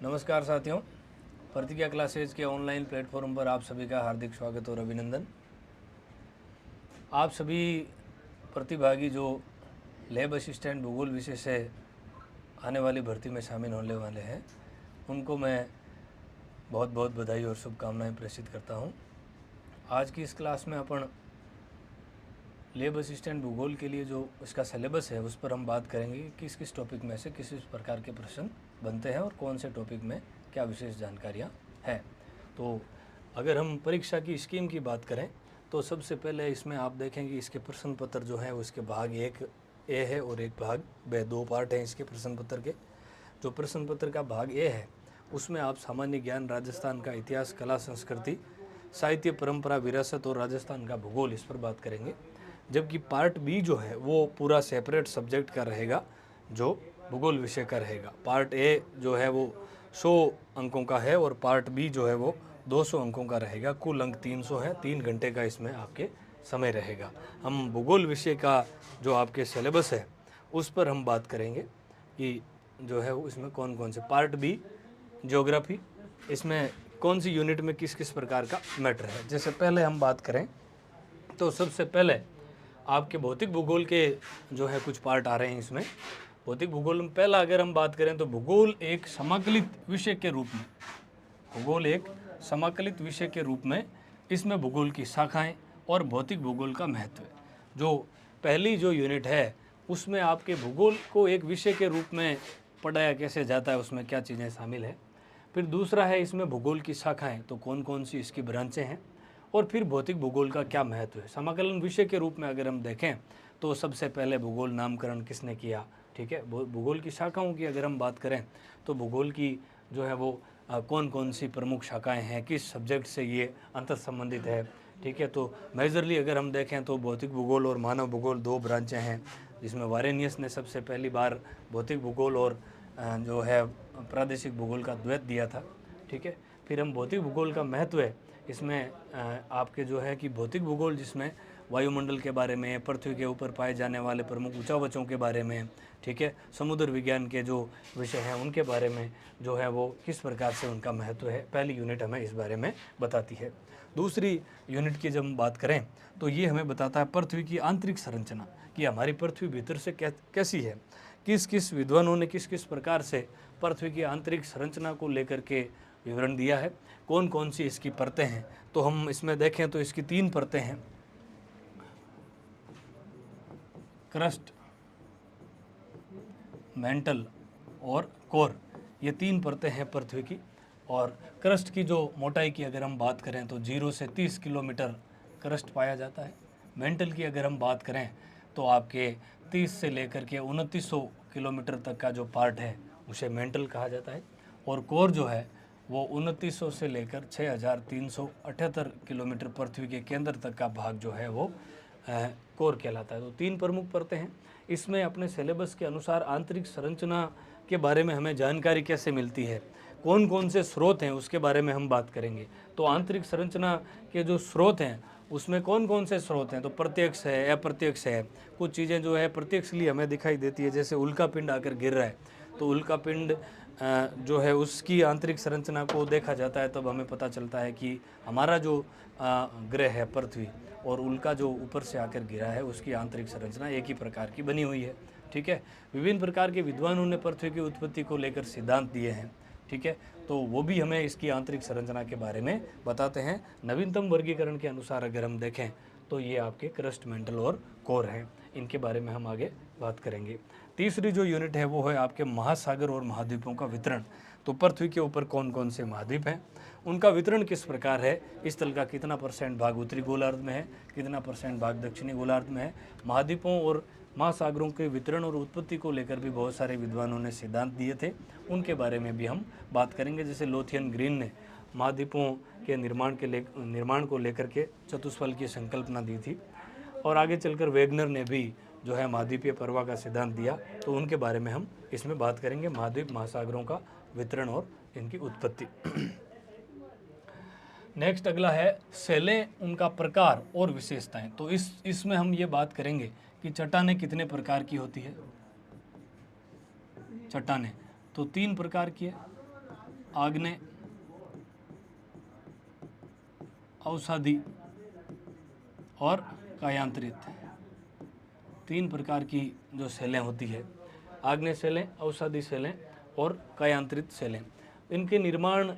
नमस्कार साथियों, प्रतिज्ञा क्लासेज के ऑनलाइन प्लेटफॉर्म पर आप सभी का हार्दिक स्वागत और अभिनंदन। आप सभी प्रतिभागी जो लैब असिस्टेंट भूगोल विषय से आने वाली भर्ती में शामिल होने वाले हैं, उनको मैं बहुत बहुत बधाई और शुभकामनाएं प्रेषित करता हूं। आज की इस क्लास में अपन लैब असिस्टेंट भूगोल के लिए जो इसका सिलेबस है उस पर हम बात करेंगे कि किस किस टॉपिक में से किस किस प्रकार के प्रश्न बनते हैं और कौन से टॉपिक में क्या विशेष जानकारियाँ हैं। तो अगर हम परीक्षा की स्कीम की बात करें तो सबसे पहले इसमें आप देखेंगे इसके प्रश्न पत्र जो है उसके भाग 1 ए है और एक भाग बी, 2 पार्ट हैं इसके प्रश्न पत्र के। जो प्रश्न पत्र का भाग ए है उसमें आप सामान्य ज्ञान, राजस्थान का इतिहास, कला, संस्कृति, साहित्य, परंपरा, विरासत और राजस्थान का भूगोल, इस पर बात करेंगे। जबकि पार्ट बी जो है वो पूरा सेपरेट सब्जेक्ट का रहेगा, जो भूगोल विषय का रहेगा। पार्ट ए जो है वो 100 अंकों का है और पार्ट बी जो है वो 200 अंकों का रहेगा। कुल अंक 300 है। 3 घंटे का इसमें आपके समय रहेगा। हम भूगोल विषय का जो आपके सिलेबस है उस पर हम बात करेंगे कि जो है इसमें कौन कौन से पार्ट बी ज्योग्राफी, इसमें कौन सी यूनिट में किस किस प्रकार का मैटर है। जैसे पहले हम बात करें तो सबसे पहले आपके भौतिक भूगोल के जो है कुछ पार्ट आ रहे हैं इसमें। भौतिक भूगोल में पहला अगर हम बात करें तो भूगोल एक समाकलित विषय के रूप में, भूगोल एक समाकलित विषय के रूप में इसमें भूगोल की शाखाएं और भौतिक भूगोल का महत्व। जो पहली जो यूनिट है उसमें आपके भूगोल को एक विषय के रूप में पढ़ाया कैसे जाता है, उसमें क्या चीज़ें शामिल है। फिर दूसरा है इसमें भूगोल की शाखाएं, तो कौन कौन सी इसकी ब्रांचें हैं, और फिर भौतिक भूगोल का क्या महत्व है। समाकलन विषय के रूप में अगर हम देखें तो सबसे पहले भूगोल नामकरण किसने किया, ठीक है। भूगोल की शाखाओं की अगर हम बात करें तो भूगोल की जो है वो कौन कौन सी प्रमुख शाखाएं हैं, किस सब्जेक्ट से ये अंतर संबंधित है, ठीक है। तो मेजरली अगर हम देखें तो भौतिक भूगोल और मानव भूगोल 2 ब्रांचें हैं, जिसमें वारेनियस ने सबसे पहली बार भौतिक भूगोल और जो है प्रादेशिक भूगोल का द्वैत दिया था, ठीक है। फिर हम भौतिक भूगोल का महत्व है इसमें आपके जो है कि भौतिक भूगोल जिसमें वायुमंडल के बारे में, पृथ्वी के ऊपर पाए जाने वाले प्रमुख उचावचों के बारे में, ठीक है, समुद्र विज्ञान के जो विषय हैं उनके बारे में जो है वो किस प्रकार से उनका महत्व है, पहली यूनिट हमें इस बारे में बताती है। दूसरी यूनिट की जब हम बात करें तो ये हमें बताता है पृथ्वी की आंतरिक संरचना, कि हमारी पृथ्वी भीतर से कैसी है। किस किस विद्वानों ने किस किस प्रकार से पृथ्वी की आंतरिक संरचना को लेकर के विवरण दिया है, कौन कौन सी इसकी परतें हैं। तो हम इसमें देखें तो इसकी 3 परतें हैं, क्रस्ट, मेंटल और कोर। ये 3 परतें हैं पृथ्वी की। और क्रस्ट की जो मोटाई की अगर हम बात करें तो 0 से 30 किलोमीटर क्रस्ट पाया जाता है। मेंटल की अगर हम बात करें तो आपके 30 से लेकर के 2900 किलोमीटर तक का जो पार्ट है उसे मेंटल कहा जाता है। और कोर जो है वो 2900 से लेकर 6378 किलोमीटर पृथ्वी के केंद्र तक का भाग जो है वो कोर कहलाता है। तो 3 प्रमुख परतें हैं। इसमें अपने सिलेबस के अनुसार आंतरिक संरचना के बारे में हमें जानकारी कैसे मिलती है, कौन कौन से स्रोत हैं, उसके बारे में हम बात करेंगे। तो आंतरिक संरचना के जो स्रोत हैं उसमें कौन कौन से स्रोत हैं, तो प्रत्यक्ष है, अप्रत्यक्ष है। कुछ चीज़ें जो है प्रत्यक्षली हमें दिखाई देती है, जैसे उल्का पिंड आकर गिर रहा है तो उल्का पिंड जो है उसकी आंतरिक संरचना को देखा जाता है, तब हमें पता चलता है कि हमारा जो ग्रह है पृथ्वी और उल्का जो ऊपर से आकर गिरा है उसकी आंतरिक संरचना एक ही प्रकार की बनी हुई है, ठीक है। विभिन्न प्रकार के विद्वानों ने पृथ्वी की उत्पत्ति को लेकर सिद्धांत दिए हैं, ठीक है। तो वो भी हमें इसकी आंतरिक संरचना के बारे में बताते हैं। नवीनतम वर्गीकरण के अनुसार अगर हम देखें तो ये आपके क्रस्ट, मेंटल और कोर हैं। इनके बारे में हम आगे बात करेंगे। तीसरी जो यूनिट है वो है आपके महासागर और महाद्वीपों का वितरण। तो पृथ्वी के ऊपर कौन कौन से महाद्वीप हैं, उनका वितरण किस प्रकार है, इस तल का कितना % भाग उत्तरी गोलार्ध में है, कितना % भाग दक्षिणी गोलार्ध में है। महाद्वीपों और महासागरों के वितरण और उत्पत्ति को लेकर भी बहुत सारे विद्वानों ने सिद्धांत दिए थे, उनके बारे में भी हम बात करेंगे। जैसे लोथियन ग्रीन ने महाद्वीपों के निर्माण को लेकर के चतुष्फल की संकल्पना दी थी, और आगे चलकर वेगनर ने भी जो है महाद्वीपीय प्रवाह का सिद्धांत दिया, तो उनके बारे में हम इसमें बात करेंगे, महाद्वीप महासागरों का वितरण और इनकी उत्पत्ति। नेक्स्ट अगला है शैलें, उनका प्रकार और विशेषताएं। तो इसमें हम ये बात करेंगे कि चट्टानें कितने प्रकार की होती है। चट्टानें तो 3 प्रकार की है, आग्नेय, अवसादी और कायांतरित, 3 प्रकार की जो सेलें होती है, आग्नेय सेलें, अवसादी सेलें और कायांतरित सेलें। इनके निर्माण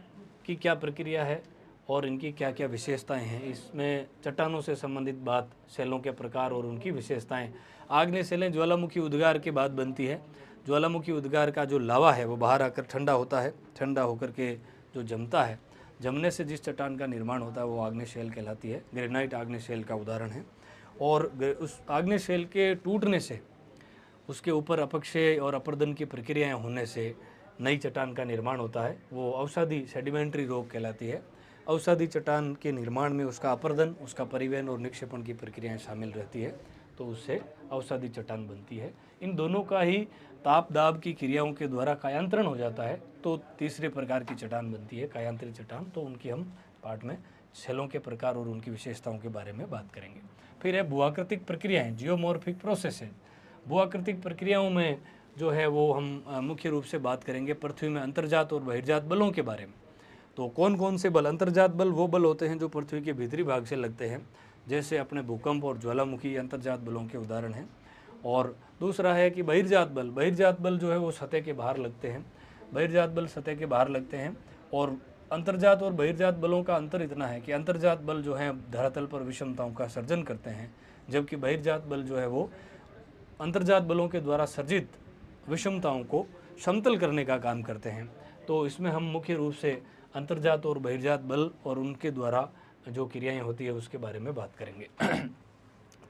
की क्या प्रक्रिया है और इनकी क्या क्या विशेषताएं हैं, इसमें चट्टानों से संबंधित बात, सेलों के प्रकार और उनकी विशेषताएं। आग्नेय सेलें ज्वालामुखी उद्गार के बाद बनती है। ज्वालामुखी उद्गार का जो लावा है वो बाहर आकर ठंडा होता है, ठंडा होकर के जो जमता है, जमने से जिस चट्टान का निर्माण होता है वो आग्नेय शेल कहलाती है। ग्रेनाइट आग्नेय शेल का उदाहरण है। और उस आग्नेय शेल के टूटने से, उसके ऊपर अपक्षय और अपर्दन की प्रक्रियाएं होने से नई चट्टान का निर्माण होता है। वो अवसादी सेडिमेंट्री रॉक कहलाती है। अवसादी चट्टान के निर्माण में उसका अपर्दन, उसका परिवहन और निक्षेपण की प्रक्रियाएं शामिल रहती है, तो उससे अवसादी चट्टान बनती है। इन दोनों का ही ताप दाब की क्रियाओं के द्वारा कायांतरण हो जाता है, तो तीसरे प्रकार की चट्टान बनती है, कायांतरित चट्टान। तो उनकी हम पाठ में सेलों के प्रकार और उनकी विशेषताओं के बारे में बात करेंगे। फिर है भूआकृतिक प्रक्रियाएं, जियोमॉर्फिक प्रोसेसेस। भूआकृतिक प्रक्रियाओं में जो है वो हम मुख्य रूप से बात करेंगे पृथ्वी में अंतर्जात और बहिर्जात बलों के बारे में। तो कौन कौन से बल? अंतर्जात बल वो बल होते हैं जो पृथ्वी के भीतरी भाग से लगते हैं, जैसे अपने भूकंप और ज्वालामुखी अंतर्जात बलों के उदाहरण हैं। और दूसरा है कि बहिर्जात बल। बहिर्जात बल जो है वो सतह के बाहर लगते हैं, बहिर्जात बल सतह के बाहर लगते हैं। और अंतर्जात और बहिर्जात बलों का अंतर इतना है कि अंतर्जात बल जो है धरातल पर विषमताओं का सर्जन करते हैं, जबकि बहिर्जात बल जो है वो अंतर्जात बलों के द्वारा सर्जित विषमताओं को समतल करने का काम करते हैं। तो इसमें हम मुख्य रूप से अंतर्जात और बहिर्जात बल और उनके द्वारा जो क्रियाएं होती है उसके बारे में बात करेंगे।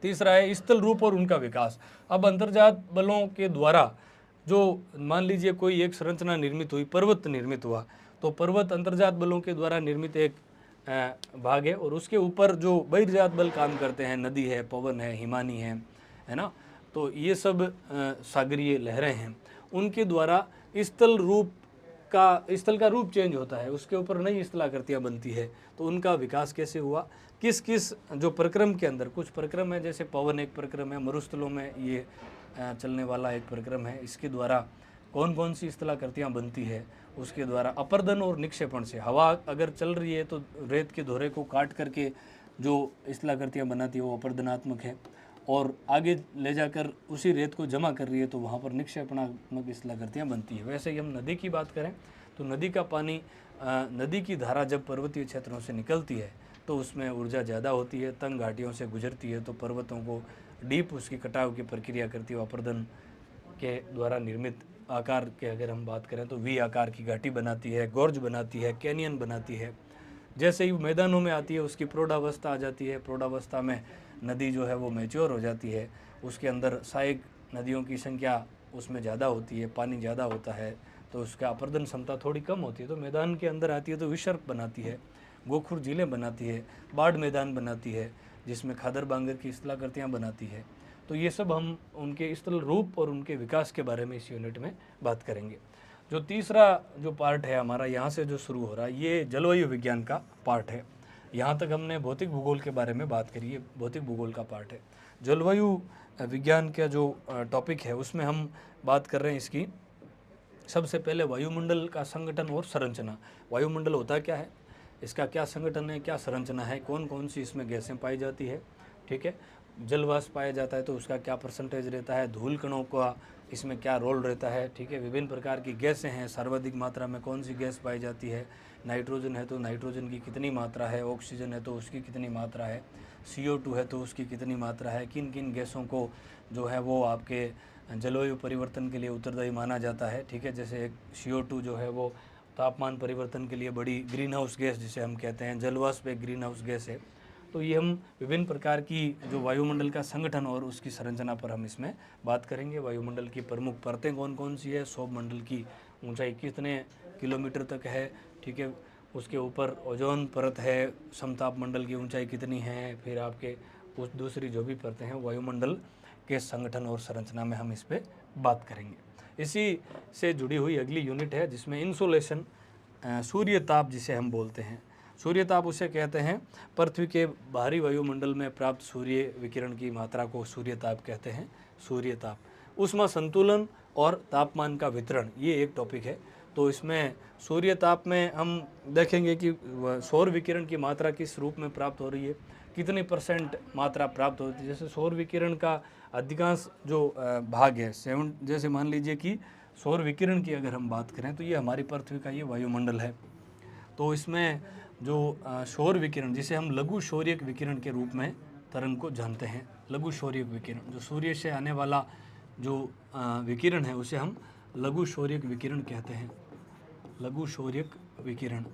तीसरा है स्थल रूप और उनका विकास। अब अंतर्जात बलों के द्वारा जो मान लीजिए कोई एक संरचना निर्मित हुई, पर्वत निर्मित हुआ, तो पर्वत अंतर्जात बलों के द्वारा निर्मित एक भाग है। और उसके ऊपर जो बहिर्जात बल काम करते हैं, नदी है, पवन है, हिमानी है ना, तो ये सब सागरीय लहरें हैं, उनके द्वारा स्थल का रूप चेंज होता है, उसके ऊपर नई स्थलाकृतियाँ बनती है। तो उनका विकास कैसे हुआ, किस किस जो प्रक्रम के अंदर, कुछ प्रक्रम है जैसे पवन एक प्रक्रम है, मरुस्थलों में ये चलने वाला एक प्रक्रम है, इसके द्वारा कौन कौन सी स्थलाकृतियाँ बनती है, उसके द्वारा अपर्दन और निक्षेपण से, हवा अगर चल रही है तो रेत के धोरे को काट करके जो स्थलाकृतियाँ बनाती है वो अपर्दनात्मक है, और आगे ले जाकर उसी रेत को जमा कर रही है तो वहाँ पर निक्षेपणात्मक स्थलाकृतियाँ बनती है। वैसे ही हम नदी की बात करें तो नदी का पानी, नदी की धारा जब पर्वतीय क्षेत्रों से निकलती है तो उसमें ऊर्जा ज़्यादा होती है, तंग घाटियों से गुजरती है तो पर्वतों को डीप उसकी कटाव की प्रक्रिया करती है, अपर्दन के द्वारा निर्मित आकार के अगर हम बात करें तो वी आकार की घाटी बनाती है, गोर्ज बनाती है, कैनियन बनाती है। जैसे ही मैदानों में आती है उसकी प्रौढ़ावस्था आ जाती है, प्रौढ़ावस्था में नदी जो है वो मैच्योर हो जाती है, उसके अंदर सहायक नदियों की संख्या उसमें ज़्यादा होती है, पानी ज़्यादा होता है, तो उसका अपर्दन क्षमता थोड़ी कम होती है, तो मैदान के अंदर आती है तो विसर्प बनाती है, गोखुर झीलें बनाती है, बाढ़ मैदान बनाती है, जिसमें खादर बांगर की स्थलाकृतियाँ बनाती है। तो ये सब हम उनके स्थल रूप और उनके विकास के बारे में इस यूनिट में बात करेंगे। जो तीसरा जो पार्ट है हमारा, यहाँ से जो शुरू हो रहा है, ये जलवायु विज्ञान का पार्ट है। यहाँ तक हमने भौतिक भूगोल के बारे में बात करी, ये भौतिक भूगोल का पार्ट है। जलवायु विज्ञान का जो टॉपिक है उसमें हम बात कर रहे हैं इसकी। सबसे पहले वायुमंडल का संगठन और संरचना। वायुमंडल होता क्या है, इसका क्या संगठन है, क्या संरचना है, कौन कौन सी इसमें गैसें पाई जाती है, ठीक है, जलवाष्प पाया जाता है तो उसका क्या परसेंटेज रहता है, धूल कणों का इसमें क्या रोल रहता है, ठीक है, विभिन्न प्रकार की गैसें हैं, सर्वाधिक मात्रा में कौन सी गैस पाई जाती है, नाइट्रोजन है तो नाइट्रोजन की कितनी मात्रा है, ऑक्सीजन है तो उसकी कितनी मात्रा है, CO2 है तो उसकी कितनी मात्रा है, किन किन गैसों को जो है वो आपके जलवायु परिवर्तन के लिए उत्तरदायी माना जाता है, ठीक है। जैसे एक CO2 जो है वो तापमान परिवर्तन के लिए बड़ी ग्रीन हाउस गैस जिसे हम कहते हैं, जलवाष्प एक ग्रीन हाउस गैस है। तो ये हम विभिन्न प्रकार की जो वायुमंडल का संगठन और उसकी संरचना पर हम इसमें बात करेंगे। वायुमंडल की प्रमुख परतें कौन कौन सी है, सौरमंडल की ऊंचाई कितने किलोमीटर तक है, ठीक है, उसके ऊपर ओजोन परत है, समतापमंडल की ऊंचाई कितनी है, फिर आपके उस दूसरी जो भी परतें हैं वायुमंडल के संगठन और संरचना में हम इस पर बात करेंगे। इसी से जुड़ी हुई अगली यूनिट है जिसमें इंसोलेशन, सूर्य ताप जिसे हम बोलते हैं। सूर्य ताप उसे कहते हैं, पृथ्वी के बाहरी वायुमंडल में प्राप्त सूर्य विकिरण की मात्रा को सूर्य ताप कहते हैं। सूर्य ताप, ऊष्मा संतुलन और तापमान का वितरण, ये एक टॉपिक है। तो इसमें सूर्य ताप में हम देखेंगे कि सौर विकिरण की मात्रा किस रूप में प्राप्त हो रही है, कितनी % मात्रा प्राप्त होती है। जैसे सौर विकिरण का अधिकांश जो भाग है जैसे मान लीजिए कि सौर विकिरण की अगर हम बात करें तो ये हमारी पृथ्वी का ये वायुमंडल है। तो इसमें जो सौर विकिरण जिसे हम लघु सौर्यक विकिरण के रूप में तरंग को जानते हैं, लघु सौर्यक विकिरण जो सूर्य से आने वाला जो विकिरण है उसे हम लघु सौर्यक विकिरण कहते हैं। लघु सौर्यक विकिरण,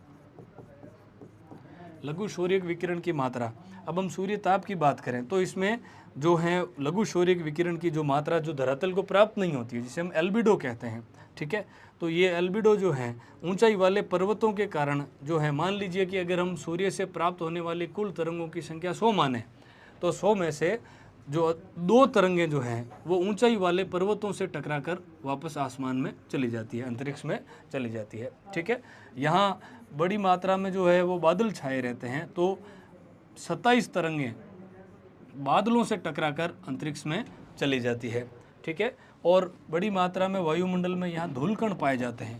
लघु सौर्यक विकिरण की मात्रा। अब हम सूर्य ताप की बात करें तो इसमें जो है लघु सौर्यक विकिरण की जो मात्रा जो धरातल को प्राप्त नहीं होती है, जिसे हम एल्बिडो कहते हैं, ठीक है। तो ये एल्बिडो जो है ऊंचाई वाले पर्वतों के कारण जो है, मान लीजिए कि अगर हम सूर्य से प्राप्त होने वाली कुल तरंगों की संख्या 100 माने तो 100 में से जो 2 तरंगें जो हैं वो ऊंचाई वाले पर्वतों से टकराकर वापस आसमान में चली जाती है, अंतरिक्ष में चली जाती है, ठीक है। यहाँ बड़ी मात्रा में जो है वो बादल छाए रहते हैं, तो 27 तरंगें बादलों से टकराकर अंतरिक्ष में चली जाती है, ठीक है। और बड़ी मात्रा में वायुमंडल में यहाँ धूलकण पाए जाते हैं,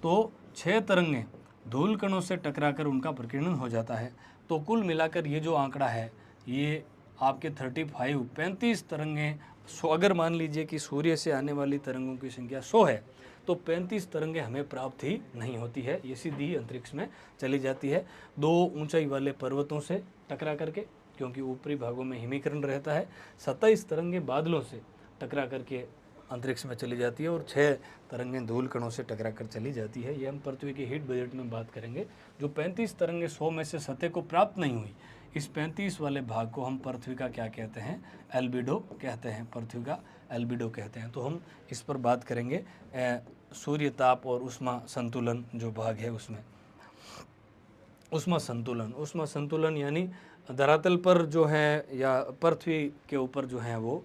तो 6 तरंगें धूलकणों से टकराकर उनका प्रकीर्णन हो जाता है। तो कुल मिलाकर ये जो आंकड़ा है ये आपके 35 तरंगें, अगर मान लीजिए कि सूर्य से आने वाली तरंगों की संख्या 100 है तो 35 तरंगें हमें प्राप्त ही नहीं होती है, ये सीधी अंतरिक्ष में चली जाती है 2 ऊंचाई वाले पर्वतों से टकरा करके, क्योंकि ऊपरी भागों में हिमीकरण रहता है। 27 तरंगें बादलों से टकरा करके अंतरिक्ष में चली जाती है और 6 तरंगें धूल कणों से टकरा कर चली जाती है। ये हम पृथ्वी के हीट बजट में बात करेंगे। जो 35 तरंगें 100 में से सतह को प्राप्त नहीं हुई, इस 35 वाले भाग को हम पृथ्वी का क्या कहते हैं, एल्बिडो कहते हैं, पृथ्वी का एल्बिडो कहते हैं। तो हम इस पर बात करेंगे सूर्य ताप और उष्मा संतुलन जो भाग है उसमें। उष्मा संतुलन यानी धरातल पर जो है या पृथ्वी के ऊपर जो है वो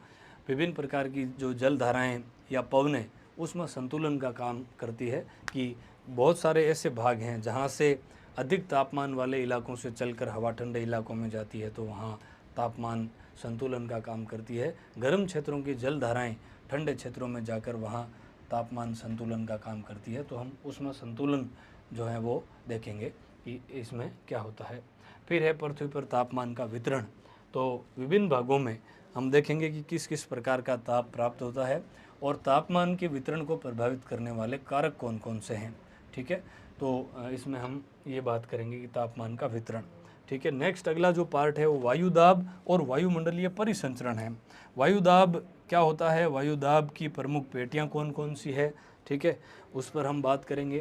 विभिन्न प्रकार की जो जल धाराएँ या पवनें उष्मा संतुलन का काम करती है कि बहुत सारे ऐसे भाग हैं जहाँ से अधिक तापमान वाले इलाकों से चलकर हवा ठंडे इलाकों में जाती है, तो वहाँ तापमान संतुलन का काम करती है। गर्म क्षेत्रों की जल धाराएँ ठंडे क्षेत्रों में जाकर वहाँ तापमान संतुलन का काम करती है। तो हम उष्मा संतुलन जो है वो देखेंगे कि इसमें क्या होता है। फिर है पृथ्वी पर तापमान का वितरण। तो विभिन्न भागों में हम देखेंगे कि किस किस प्रकार का ताप प्राप्त होता है और तापमान के वितरण को प्रभावित करने वाले कारक कौन कौन से हैं, ठीक है। तो इसमें हम ये बात करेंगे कि तापमान का वितरण, ठीक है। नेक्स्ट अगला जो पार्ट है वो वायुदाब और वायुमंडलीय परिसंचरण है। वायुदाब क्या होता है, वायुदाब की प्रमुख पेटियाँ कौन कौन सी है, ठीक है, उस पर हम बात करेंगे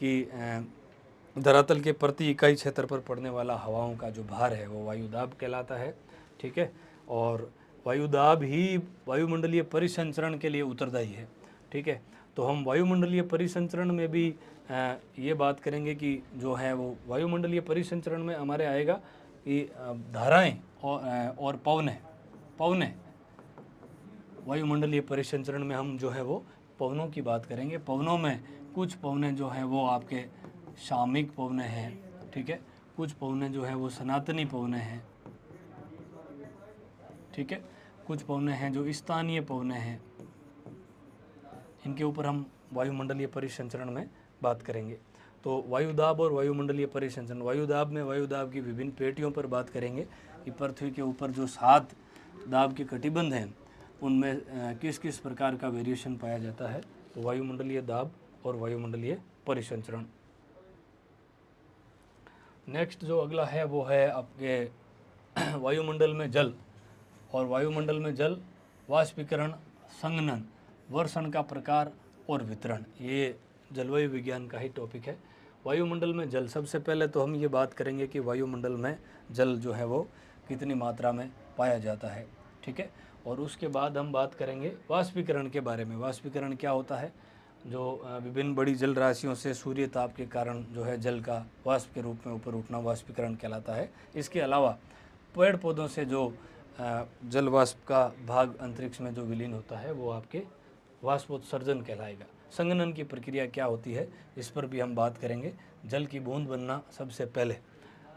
कि धरातल के प्रति इकाई क्षेत्र पर पड़ने वाला हवाओं का जो भार है वो वायुदाब कहलाता है, ठीक है। और वायुदाब ही वायुमंडलीय परिसंचरण के लिए उत्तरदायी है, ठीक है। तो हम वायुमंडलीय परिसंचरण में भी ये बात करेंगे कि जो है वो वायुमंडलीय परिसंचरण में हमारे आएगा कि धाराएं और पवनें वायुमंडलीय परिसंचरण में हम जो है वो पवनों की बात करेंगे। पवनों में कुछ पवनें जो हैं वो आपके सामयिक पवनें हैं, ठीक है, कुछ पवनें जो हैं वो सनातनी पवनें हैं, ठीक है, कुछ पवनें हैं जो स्थानीय पवनें हैं। इनके ऊपर हम वायुमंडलीय परिसंचरण में बात करेंगे। तो वायुदाब और वायुमंडलीय परिसंचरण, वायुदाब में वायुदाब की विभिन्न पेटियों पर बात करेंगे कि पृथ्वी के ऊपर जो 7 दाब के कटिबंध हैं उनमें किस किस प्रकार का वेरिएशन पाया जाता है। तो वायुमंडलीय दाब और वायुमंडलीय परिसंचरण। नेक्स्ट जो अगला है वो है आपके वायुमंडल में जल और वायुमंडल में जल, वाष्पीकरण, संघनन, वर्षण का प्रकार और वितरण। ये जलवायु विज्ञान का ही टॉपिक है। वायुमंडल में जल, सबसे पहले तो हम ये बात करेंगे कि वायुमंडल में जल जो है वो कितनी मात्रा में पाया जाता है, ठीक है। और उसके बाद हम बात करेंगे वाष्पीकरण के बारे में। वाष्पीकरण क्या होता है, जो विभिन्न बड़ी जल राशियों से सूर्य ताप के कारण जो है जल का वाष्प के रूप में ऊपर उठना वाष्पीकरण कहलाता है। इसके अलावा पेड़ पौधों से जो जल वाष्प का भाग अंतरिक्ष में जो विलीन होता है वो आपके वाष्पोत्सर्जन कहलाएगा। संघनन की प्रक्रिया क्या होती है इस पर भी हम बात करेंगे। जल की बूंद बनना, सबसे पहले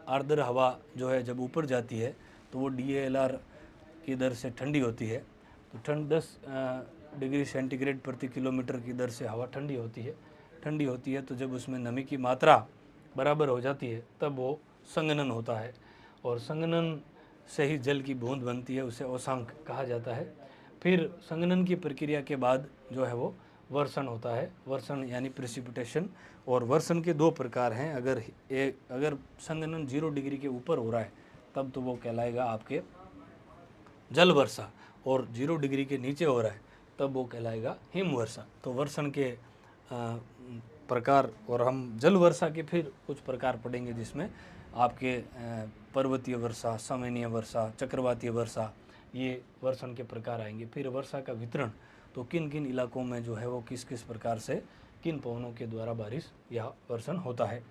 आर्द्र हवा जो है जब ऊपर जाती है तो वो DALR की दर से ठंडी होती है। तो ठंड 10 डिग्री सेंटीग्रेड प्रति किलोमीटर की दर से हवा ठंडी होती है। ठंडी होती है तो जब उसमें नमी की मात्रा बराबर हो जाती है तब वो संघनन होता है, और संघनन से ही जल की बूंद बनती है, उसे ओसांक कहा जाता है। फिर संघनन की प्रक्रिया के बाद जो है वो वर्षण होता है, वर्षण यानी प्रेसिपिटेशन। और वर्षण के दो प्रकार हैं, अगर संघनन 0 डिग्री के ऊपर हो रहा है तब तो वो कहलाएगा आपके जल वर्षा, और 0 डिग्री के नीचे हो रहा है तब वो कहलाएगा हिम वर्षा। तो वर्षण के प्रकार, और हम जल वर्षा के फिर कुछ प्रकार पढ़ेंगे जिसमें आपके पर्वतीय वर्षा, समयनीय वर्षा, चक्रवातीय वर्षा, ये वर्षण के प्रकार आएंगे। फिर वर्षा का वितरण, तो किन किन इलाकों में जो है वो किस किस प्रकार से किन पवनों के द्वारा बारिश या वर्षण होता है,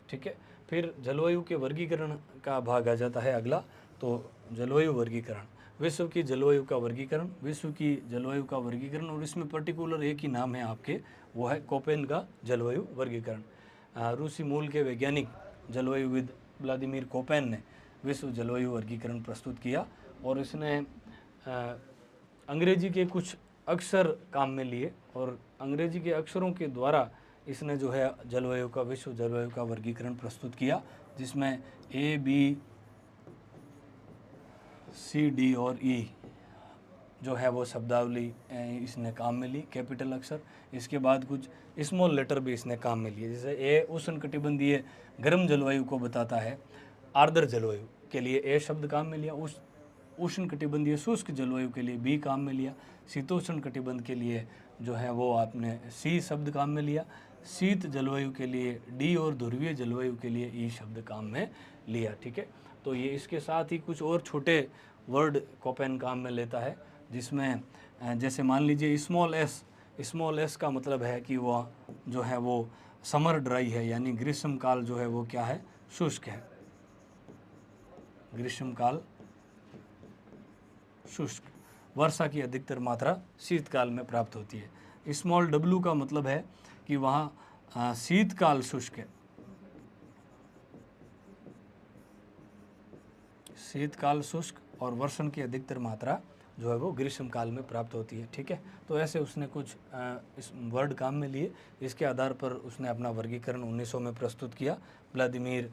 ठीक है। फिर जलवायु के वर्गीकरण का भाग आ जाता है अगला। तो जलवायु वर्गीकरण, विश्व की जलवायु का वर्गीकरण, विश्व की जलवायु का वर्गीकरण, और इसमें पर्टिकुलर एक ही नाम है आपके, वो है कोपेन का जलवायु वर्गीकरण। रूसी मूल के वैज्ञानिक जलवायुविद व्लादिमीर कोपेन ने विश्व जलवायु वर्गीकरण प्रस्तुत किया, और इसने अंग्रेजी के कुछ अक्षर काम में लिए, और अंग्रेजी के अक्षरों के द्वारा इसने जो है जलवायु का, विश्व जलवायु का वर्गीकरण प्रस्तुत किया, जिसमें ABCD और E जो है वो शब्दावली इसने काम में ली, कैपिटल अक्षर। इसके बाद कुछ स्मॉल लेटर भी इसने काम में लिए, जैसे ए उष्णकटिबंधीय गर्म जलवायु को बताता है, आर्द्र जलवायु के लिए ए शब्द काम में लिया, उष्णकटिबंधीय शुष्क जलवायु के लिए बी काम में लिया, शीतोष्ण कटिबंध के लिए जो है वो आपने सी शब्द काम में लिया, शीत जलवायु के लिए डी, और ध्रुवीय जलवायु के लिए ई शब्द काम में लिया, ठीक है। तो ये इसके साथ ही कुछ और छोटे वर्ड कोपेन काम में लेता है, जिसमें जैसे मान लीजिए स्मॉल एस का मतलब है कि वह जो है वो समर ड्राई है, यानी ग्रीष्म काल जो है वो क्या है, शुष्क है, ग्रीष्म काल शुष्क। वर्षा की अधिकतर मात्रा शीतकाल में प्राप्त होती है। स्मॉल डब्ल्यू का मतलब है कि वहाँ शीतकाल शुष्क है, शीतकाल शुष्क, और वर्षण की अधिकतर मात्रा जो है वो ग्रीष्म काल में प्राप्त होती है, ठीक है। तो ऐसे उसने कुछ इस वर्ड काम में लिए, इसके आधार पर उसने अपना वर्गीकरण 1900 में प्रस्तुत किया, व्लादिमीर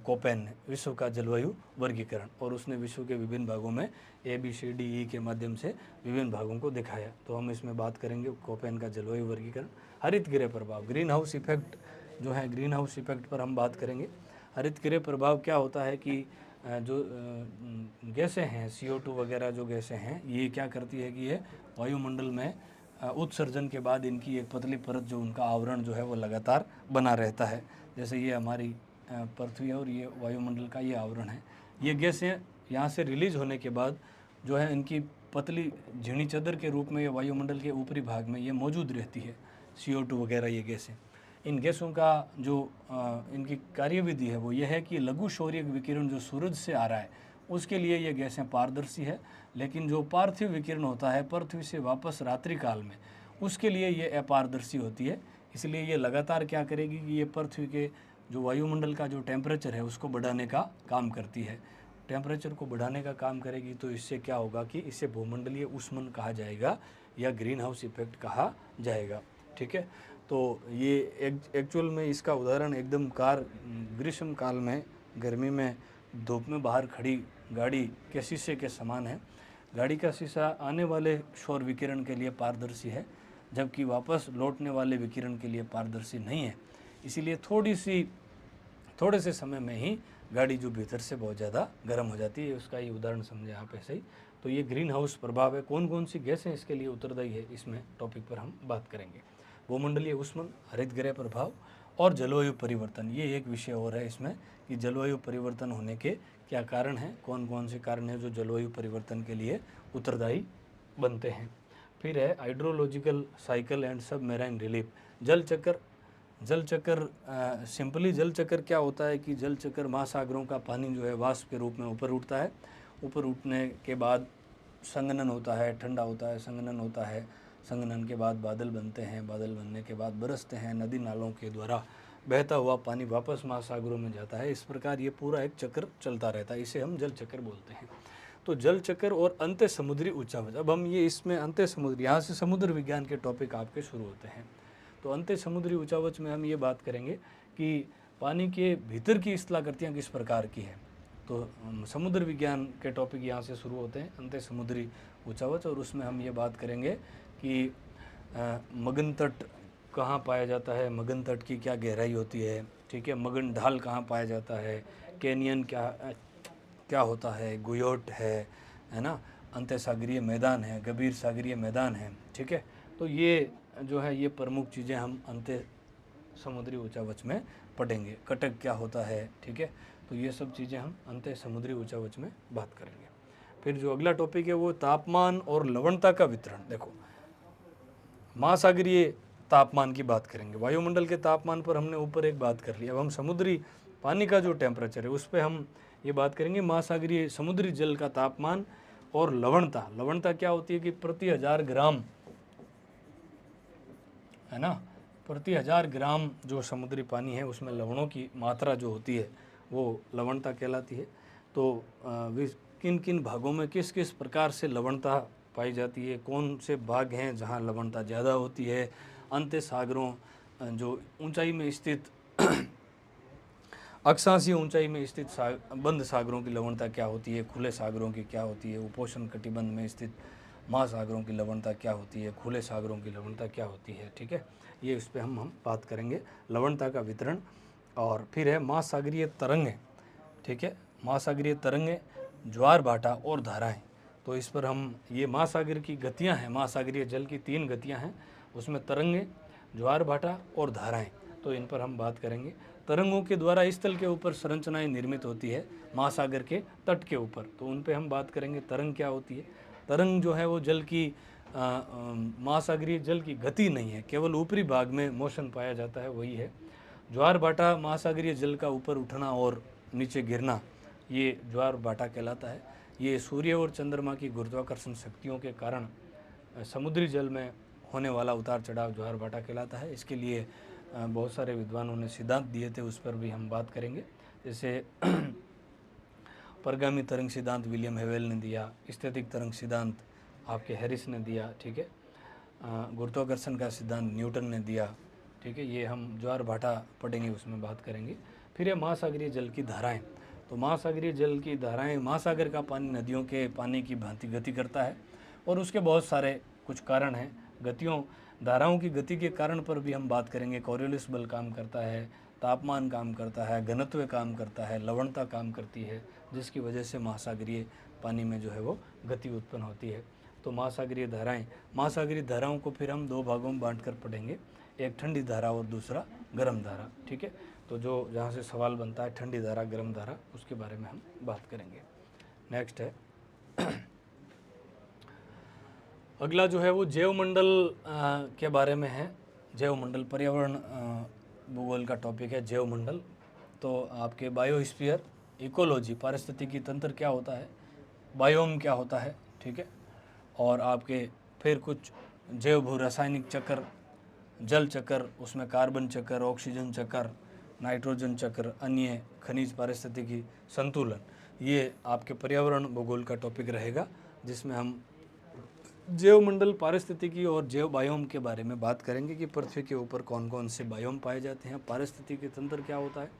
कोपेन ने विश्व का जलवायु वर्गीकरण, और उसने विश्व के विभिन्न भागों में ABCDE के माध्यम से विभिन्न भागों को दिखाया। तो हम इसमें बात करेंगे कोपेन का जलवायु वर्गीकरण। हरित गृह प्रभाव, ग्रीन हाउस इफेक्ट जो है, ग्रीन हाउस इफेक्ट पर हम बात करेंगे। हरित गृह प्रभाव क्या होता है कि जो गैसें हैं, CO2 वगैरह जो गैसें हैं, ये क्या करती है कि ये वायुमंडल में उत्सर्जन के बाद इनकी एक पतली परत, जो उनका आवरण जो है वो लगातार बना रहता है। जैसे ये हमारी पृथ्वी है और ये वायुमंडल का ये आवरण है। ये गैसें यहाँ से रिलीज होने के बाद जो है इनकी पतली झिनी चादर के रूप में ये वायुमंडल के ऊपरी भाग में ये मौजूद रहती है, CO2 वगैरह ये गैसें। इन गैसों का जो इनकी कार्यविधि है वो ये है कि लघु सौर्य विकिरण जो सूरज से आ रहा है उसके लिए ये गैसें पारदर्शी है, लेकिन जो पार्थिव विकिरण होता है पृथ्वी से वापस रात्रि काल में, उसके लिए ये अपारदर्शी होती है। इसलिए ये लगातार क्या करेगी कि ये पृथ्वी के जो वायुमंडल का जो टेम्परेचर है उसको बढ़ाने का काम करती है। टेम्परेचर को बढ़ाने का काम करेगी तो इससे क्या होगा कि इसे भूमंडलीय ऊष्मन कहा जाएगा या ग्रीन हाउस इफेक्ट कहा जाएगा, ठीक है। तो ये एक्चुअल में इसका उदाहरण एकदम ग्रीष्म काल में गर्मी में धूप में बाहर खड़ी गाड़ी के शीशे के समान है। गाड़ी का शीशा आने वाले सौर विकिरण के लिए पारदर्शी है, जबकि वापस लौटने वाले विकिरण के लिए पारदर्शी नहीं है। इसीलिए थोड़े से समय में ही गाड़ी जो भीतर से बहुत ज़्यादा गर्म हो जाती है, उसका ये उदाहरण समझे आप ऐसे ही। तो ये ग्रीन हाउस प्रभाव है। कौन कौन सी गैसें इसके लिए उत्तरदायी है, इसमें टॉपिक पर हम बात करेंगे। भूमंडलीय ऊष्मन, हरित गृह प्रभाव और जलवायु परिवर्तन, ये एक विषय और है इसमें कि जलवायु परिवर्तन होने के क्या कारण हैं, कौन कौन से कारण हैं जो जलवायु परिवर्तन के लिए उत्तरदायी बनते हैं। फिर है हाइड्रोलॉजिकल साइकिल एंड सब मेराइन रिलीफ, जल चक्कर। सिंपली जल चक्कर क्या होता है कि जल चक्कर महासागरों का पानी जो है वाष्प के रूप में ऊपर उठता है, ऊपर उठने के बाद संघनन होता है, ठंडा होता है, संघनन होता है, संघनन के बाद बादल बनते हैं, बादल बनने के बाद बरसते हैं, नदी नालों के द्वारा बहता हुआ पानी वापस महासागरों में जाता है। इस प्रकार ये पूरा एक चक्र चलता रहता है, इसे हम जल चक्कर बोलते हैं। तो जल चक्कर और अंत्य समुद्री उच्चावच, अब हम ये इसमें अंत्य समुद्री, यहाँ से समुद्र विज्ञान के टॉपिक आपके शुरू होते हैं। तो अंत्य समुद्री ऊंचावच में हम ये बात करेंगे कि पानी के भीतर की स्थलाकृतियाँ किस प्रकार की है। तो समुद्र विज्ञान के टॉपिक यहाँ से शुरू होते हैं, अंत्य समुद्री ऊंचावच, और उसमें हम ये बात करेंगे कि मगन तट कहाँ पाया जाता है, मगन तट की क्या गहराई होती है, ठीक है, मगन ढाल कहाँ पाया जाता है, कैनियन क्या होता है, गुयोट है ना, अंत्य सागरीय मैदान है, गंभीर सागरीय मैदान है, ठीक है। तो ये जो है ये प्रमुख चीज़ें हम अंत्य समुद्री ऊंचावच में पढ़ेंगे। कटक क्या होता है, ठीक है। तो ये सब चीज़ें हम अंत्य समुद्री ऊंचावच में बात करेंगे। फिर जो अगला टॉपिक है वो तापमान और लवणता का वितरण। देखो, महासागरीय तापमान की बात करेंगे। वायुमंडल के तापमान पर हमने ऊपर एक बात कर ली, अब हम समुद्री पानी का जो टेम्परेचर है उस पर हम ये बात करेंगे। महासागरीय समुद्री जल का तापमान और लवणता। लवणता क्या होती है कि प्रति 1000 ग्राम, है ना, प्रति 1000 ग्राम जो समुद्री पानी है उसमें लवणों की मात्रा जो होती है वो लवणता कहलाती है। तो किन किन भागों में किस किस प्रकार से लवणता पाई जाती है, कौन से भाग हैं जहाँ लवणता ज़्यादा होती है। अंत्य सागरों जो ऊंचाई में स्थित अक्षांशीय ऊंचाई में स्थित बंद सागरों की लवणता क्या होती है, खुले सागरों की क्या होती है, उपोष्ण कटिबंध में स्थित महासागरों की लवणता क्या होती है, खुले सागरों की लवणता क्या होती है, ठीक है। ये इस पर हम बात करेंगे, लवणता का वितरण। और फिर है महासागरीय तरंगें, ठीक है, महासागरीय तरंगें, ज्वार भाटा और धाराएं। तो इस पर हम ये महासागर की गतियां हैं, महासागरीय जल की 3 गतियां हैं, उसमें तरंगें, ज्वार भाटा और धाराएं, तो इन पर हम बात करेंगे। तरंगों के द्वारा स्थल के ऊपर संरचनाएं निर्मित होती है महासागर के तट के ऊपर, तो उन पे हम बात करेंगे। तरंग क्या होती है, तरंग जो है वो जल की महासागरीय जल की गति नहीं है, केवल ऊपरी भाग में मोशन पाया जाता है, वही है। ज्वार भाटा महासागरीय जल का ऊपर उठना और नीचे गिरना, ये ज्वार भाटा कहलाता है। ये सूर्य और चंद्रमा की गुरुत्वाकर्षण शक्तियों के कारण समुद्री जल में होने वाला उतार चढ़ाव ज्वार भाटा कहलाता है। इसके लिए बहुत सारे विद्वानों ने सिद्धांत दिए थे, उस पर भी हम बात करेंगे। जैसे परगामी तरंग सिद्धांत विलियम हेवेल ने दिया, स्थैतिक तरंग सिद्धांत आपके हैरिस ने दिया, ठीक है, गुरुत्वाकर्षण का सिद्धांत न्यूटन ने दिया, ठीक है। ये हम ज्वार भाटा पढ़ेंगे, उसमें बात करेंगे। फिर है महासागरीय जल की धाराएं। तो महासागरीय जल की धाराएं, महासागर का पानी नदियों के पानी की भांति गति करता है और उसके बहुत सारे कुछ कारण हैं। गतियों धाराओं की गति के कारण पर भी हम बात करेंगे। कोरियोलिस बल काम करता है, तापमान काम करता है, घनत्व काम करता है, लवणता काम करती है, जिसकी वजह से महासागरीय पानी में जो है वो गति उत्पन्न होती है। तो महासागरीय धाराएं, महासागरीय धाराओं को फिर हम 2 भागों में बांट कर पढ़ेंगे, एक ठंडी धारा और दूसरा गर्म धारा, ठीक है। तो जो जहाँ से सवाल बनता है ठंडी धारा गर्म धारा, उसके बारे में हम बात करेंगे। नेक्स्ट है अगला जो है वो जैवमंडल के बारे में है। जैवमंडल पर्यावरण भूगोल का टॉपिक है जैवमंडल। तो आपके बायोस्फीयर, इकोलॉजी, पारिस्थितिकी तंत्र क्या होता है, बायोम क्या होता है, ठीक है। और आपके फिर कुछ जैव भू रासायनिक चक्र, जल चक्र, उसमें कार्बन चक्र, ऑक्सीजन चक्र, नाइट्रोजन चक्र, अन्य खनिज पारिस्थितिकी संतुलन, ये आपके पर्यावरण भूगोल का टॉपिक रहेगा, जिसमें हम जैवमंडल, पारिस्थितिकी और जैव बायोम के बारे में बात करेंगे कि पृथ्वी के ऊपर कौन कौन से बायोम पाए जाते हैं, पारिस्थितिकी तंत्र क्या होता है,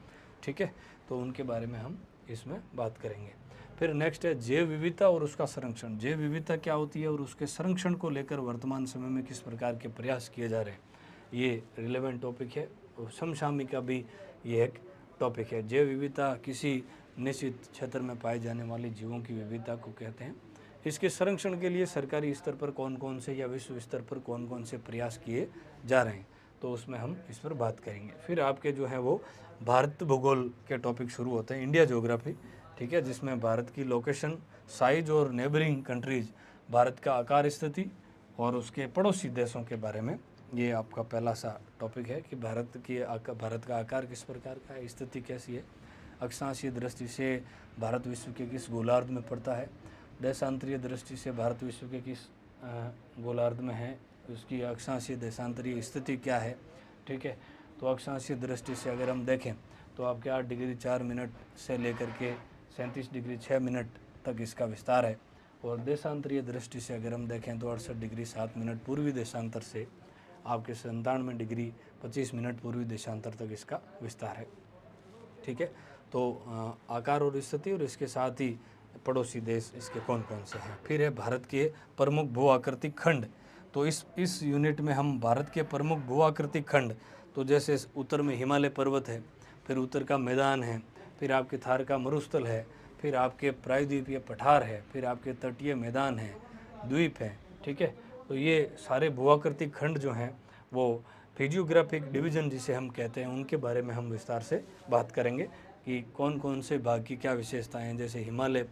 ठीक है। तो उनके बारे में हम इसमें बात करेंगे। फिर नेक्स्ट है जैव विविधता और उसका संरक्षण। जैव विविधता क्या होती है और उसके संरक्षण को लेकर वर्तमान समय में किस प्रकार के प्रयास किए जा रहे हैं, ये रिलेवेंट टॉपिक है। और समसामयिक का भी ये एक टॉपिक है। जैव विविधता किसी निश्चित क्षेत्र में पाए जाने वाले जीवों की विविधता को कहते हैं। इसके संरक्षण के लिए सरकारी स्तर पर कौन कौन से या विश्व स्तर पर कौन कौन से प्रयास किए जा रहे हैं, तो उसमें हम इस पर बात करेंगे। फिर आपके जो है वो भारत भूगोल के टॉपिक शुरू होते हैं, इंडिया ज्योग्राफी, ठीक है, जिसमें भारत की लोकेशन, साइज और नेबरिंग कंट्रीज, भारत का आकार स्थिति और उसके पड़ोसी देशों के बारे में ये आपका पहला सा टॉपिक है कि भारत का आकार किस प्रकार का है, स्थिति कैसी है, अक्षांशीय दृष्टि से भारत विश्व के किस गोलार्ध में पड़ता है, देशांतरीय दृष्टि से भारत विश्व के किस गोलार्ध में है, उसकी अक्षांशीय देशांतरीय स्थिति क्या है, ठीक है। तो अक्षांशीय दृष्टि से अगर हम देखें तो आपके 8 डिग्री 4 मिनट से लेकर के 37 डिग्री 6 मिनट तक इसका विस्तार है। और देशांतरीय दृष्टि से अगर हम देखें तो 68 डिग्री 7 मिनट पूर्वी देशांतर से आपके 97 डिग्री 25 मिनट पूर्वी देशांतर तक इसका विस्तार है। ठीक है, तो आकार और स्थिति और इसके साथ ही पड़ोसी देश इसके कौन कौन से हैं। फिर है भारत के प्रमुख भू आकृतिक खंड। तो इस यूनिट में हम भारत के प्रमुख भू आकृतिक खंड, तो जैसे उत्तर में हिमालय पर्वत है, फिर उत्तर का मैदान है, फिर आपके थार का मरुस्थल है, फिर आपके प्रायद्वीपीय पठार है, फिर आपके तटीय मैदान है, द्वीप है। ठीक है, तो ये सारे भू आकृतिक खंड जो हैं वो फिजियोग्राफिक डिवीज़न जिसे हम कहते हैं उनके बारे में हम विस्तार से बात करेंगे कि कौन कौन से भाग की क्या विशेषताएं हैं। जैसे हिमालय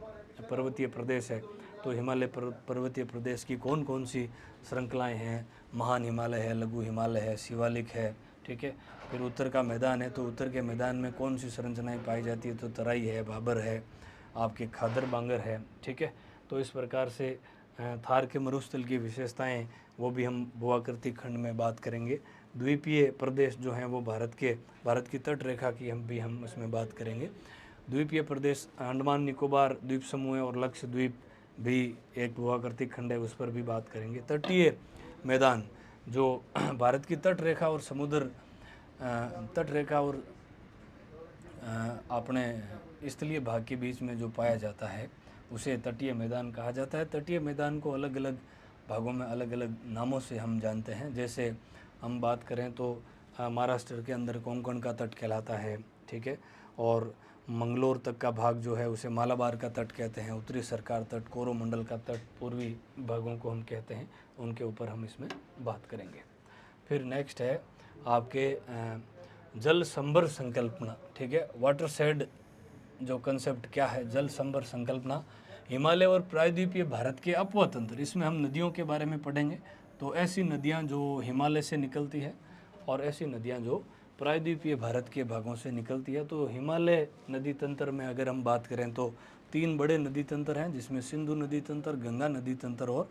पर्वतीय प्रदेश है, तो हिमालय पर्वतीय प्रदेश की कौन कौन सी श्रृंखलाएं हैं। महान हिमालय है, लघु हिमालय है, शिवालिक है। ठीक है, फिर उत्तर का मैदान है, तो उत्तर के मैदान में कौन सी संरचनाएं पाई जाती है, तो तराई है, भाबर है, आपके खादर बांगर है। ठीक है, तो इस प्रकार से थार के मरुस्थल की विशेषताएं वो भी हम भू आकृतिक खंड में बात करेंगे। द्वीपीय प्रदेश जो हैं वो भारत की तट रेखा की हम इसमें बात करेंगे। द्वीपीय प्रदेश अंडमान निकोबार द्वीप समूह और लक्षद्वीप भी एक भू आकृतिक खंड है, उस पर भी बात करेंगे। तटीय मैदान जो भारत की तट रेखा और समुद्र तट रेखा और अपने स्थलीय भाग के बीच में जो पाया जाता है उसे तटीय मैदान कहा जाता है। तटीय मैदान को अलग अलग भागों में अलग अलग नामों से हम जानते हैं। जैसे हम बात करें तो महाराष्ट्र के अंदर कोंकण का तट कहलाता है। ठीक है, और मंगलोर तक का भाग जो है उसे मालाबार का तट कहते हैं। उत्तरी सरकार तट, कोरोमंडल का तट, पूर्वी भागों को हम कहते हैं, उनके ऊपर हम इसमें बात करेंगे। फिर नेक्स्ट है आपके जल संभर संकल्पना। ठीक है, वाटर शेड जो कंसेप्ट क्या है, जल संभर संकल्पना। हिमालय और प्रायद्वीपीय भारत के अपवा तंत्र, इसमें हम नदियों के बारे में पढ़ेंगे। तो ऐसी नदियां जो हिमालय से निकलती है और ऐसी नदियां जो प्रायद्वीपीय भारत के भागों से निकलती है। तो हिमालय नदी तंत्र में अगर हम बात करें तो 3 बड़े नदी तंत्र हैं, जिसमें सिंधु नदी तंत्र, गंगा नदी तंत्र और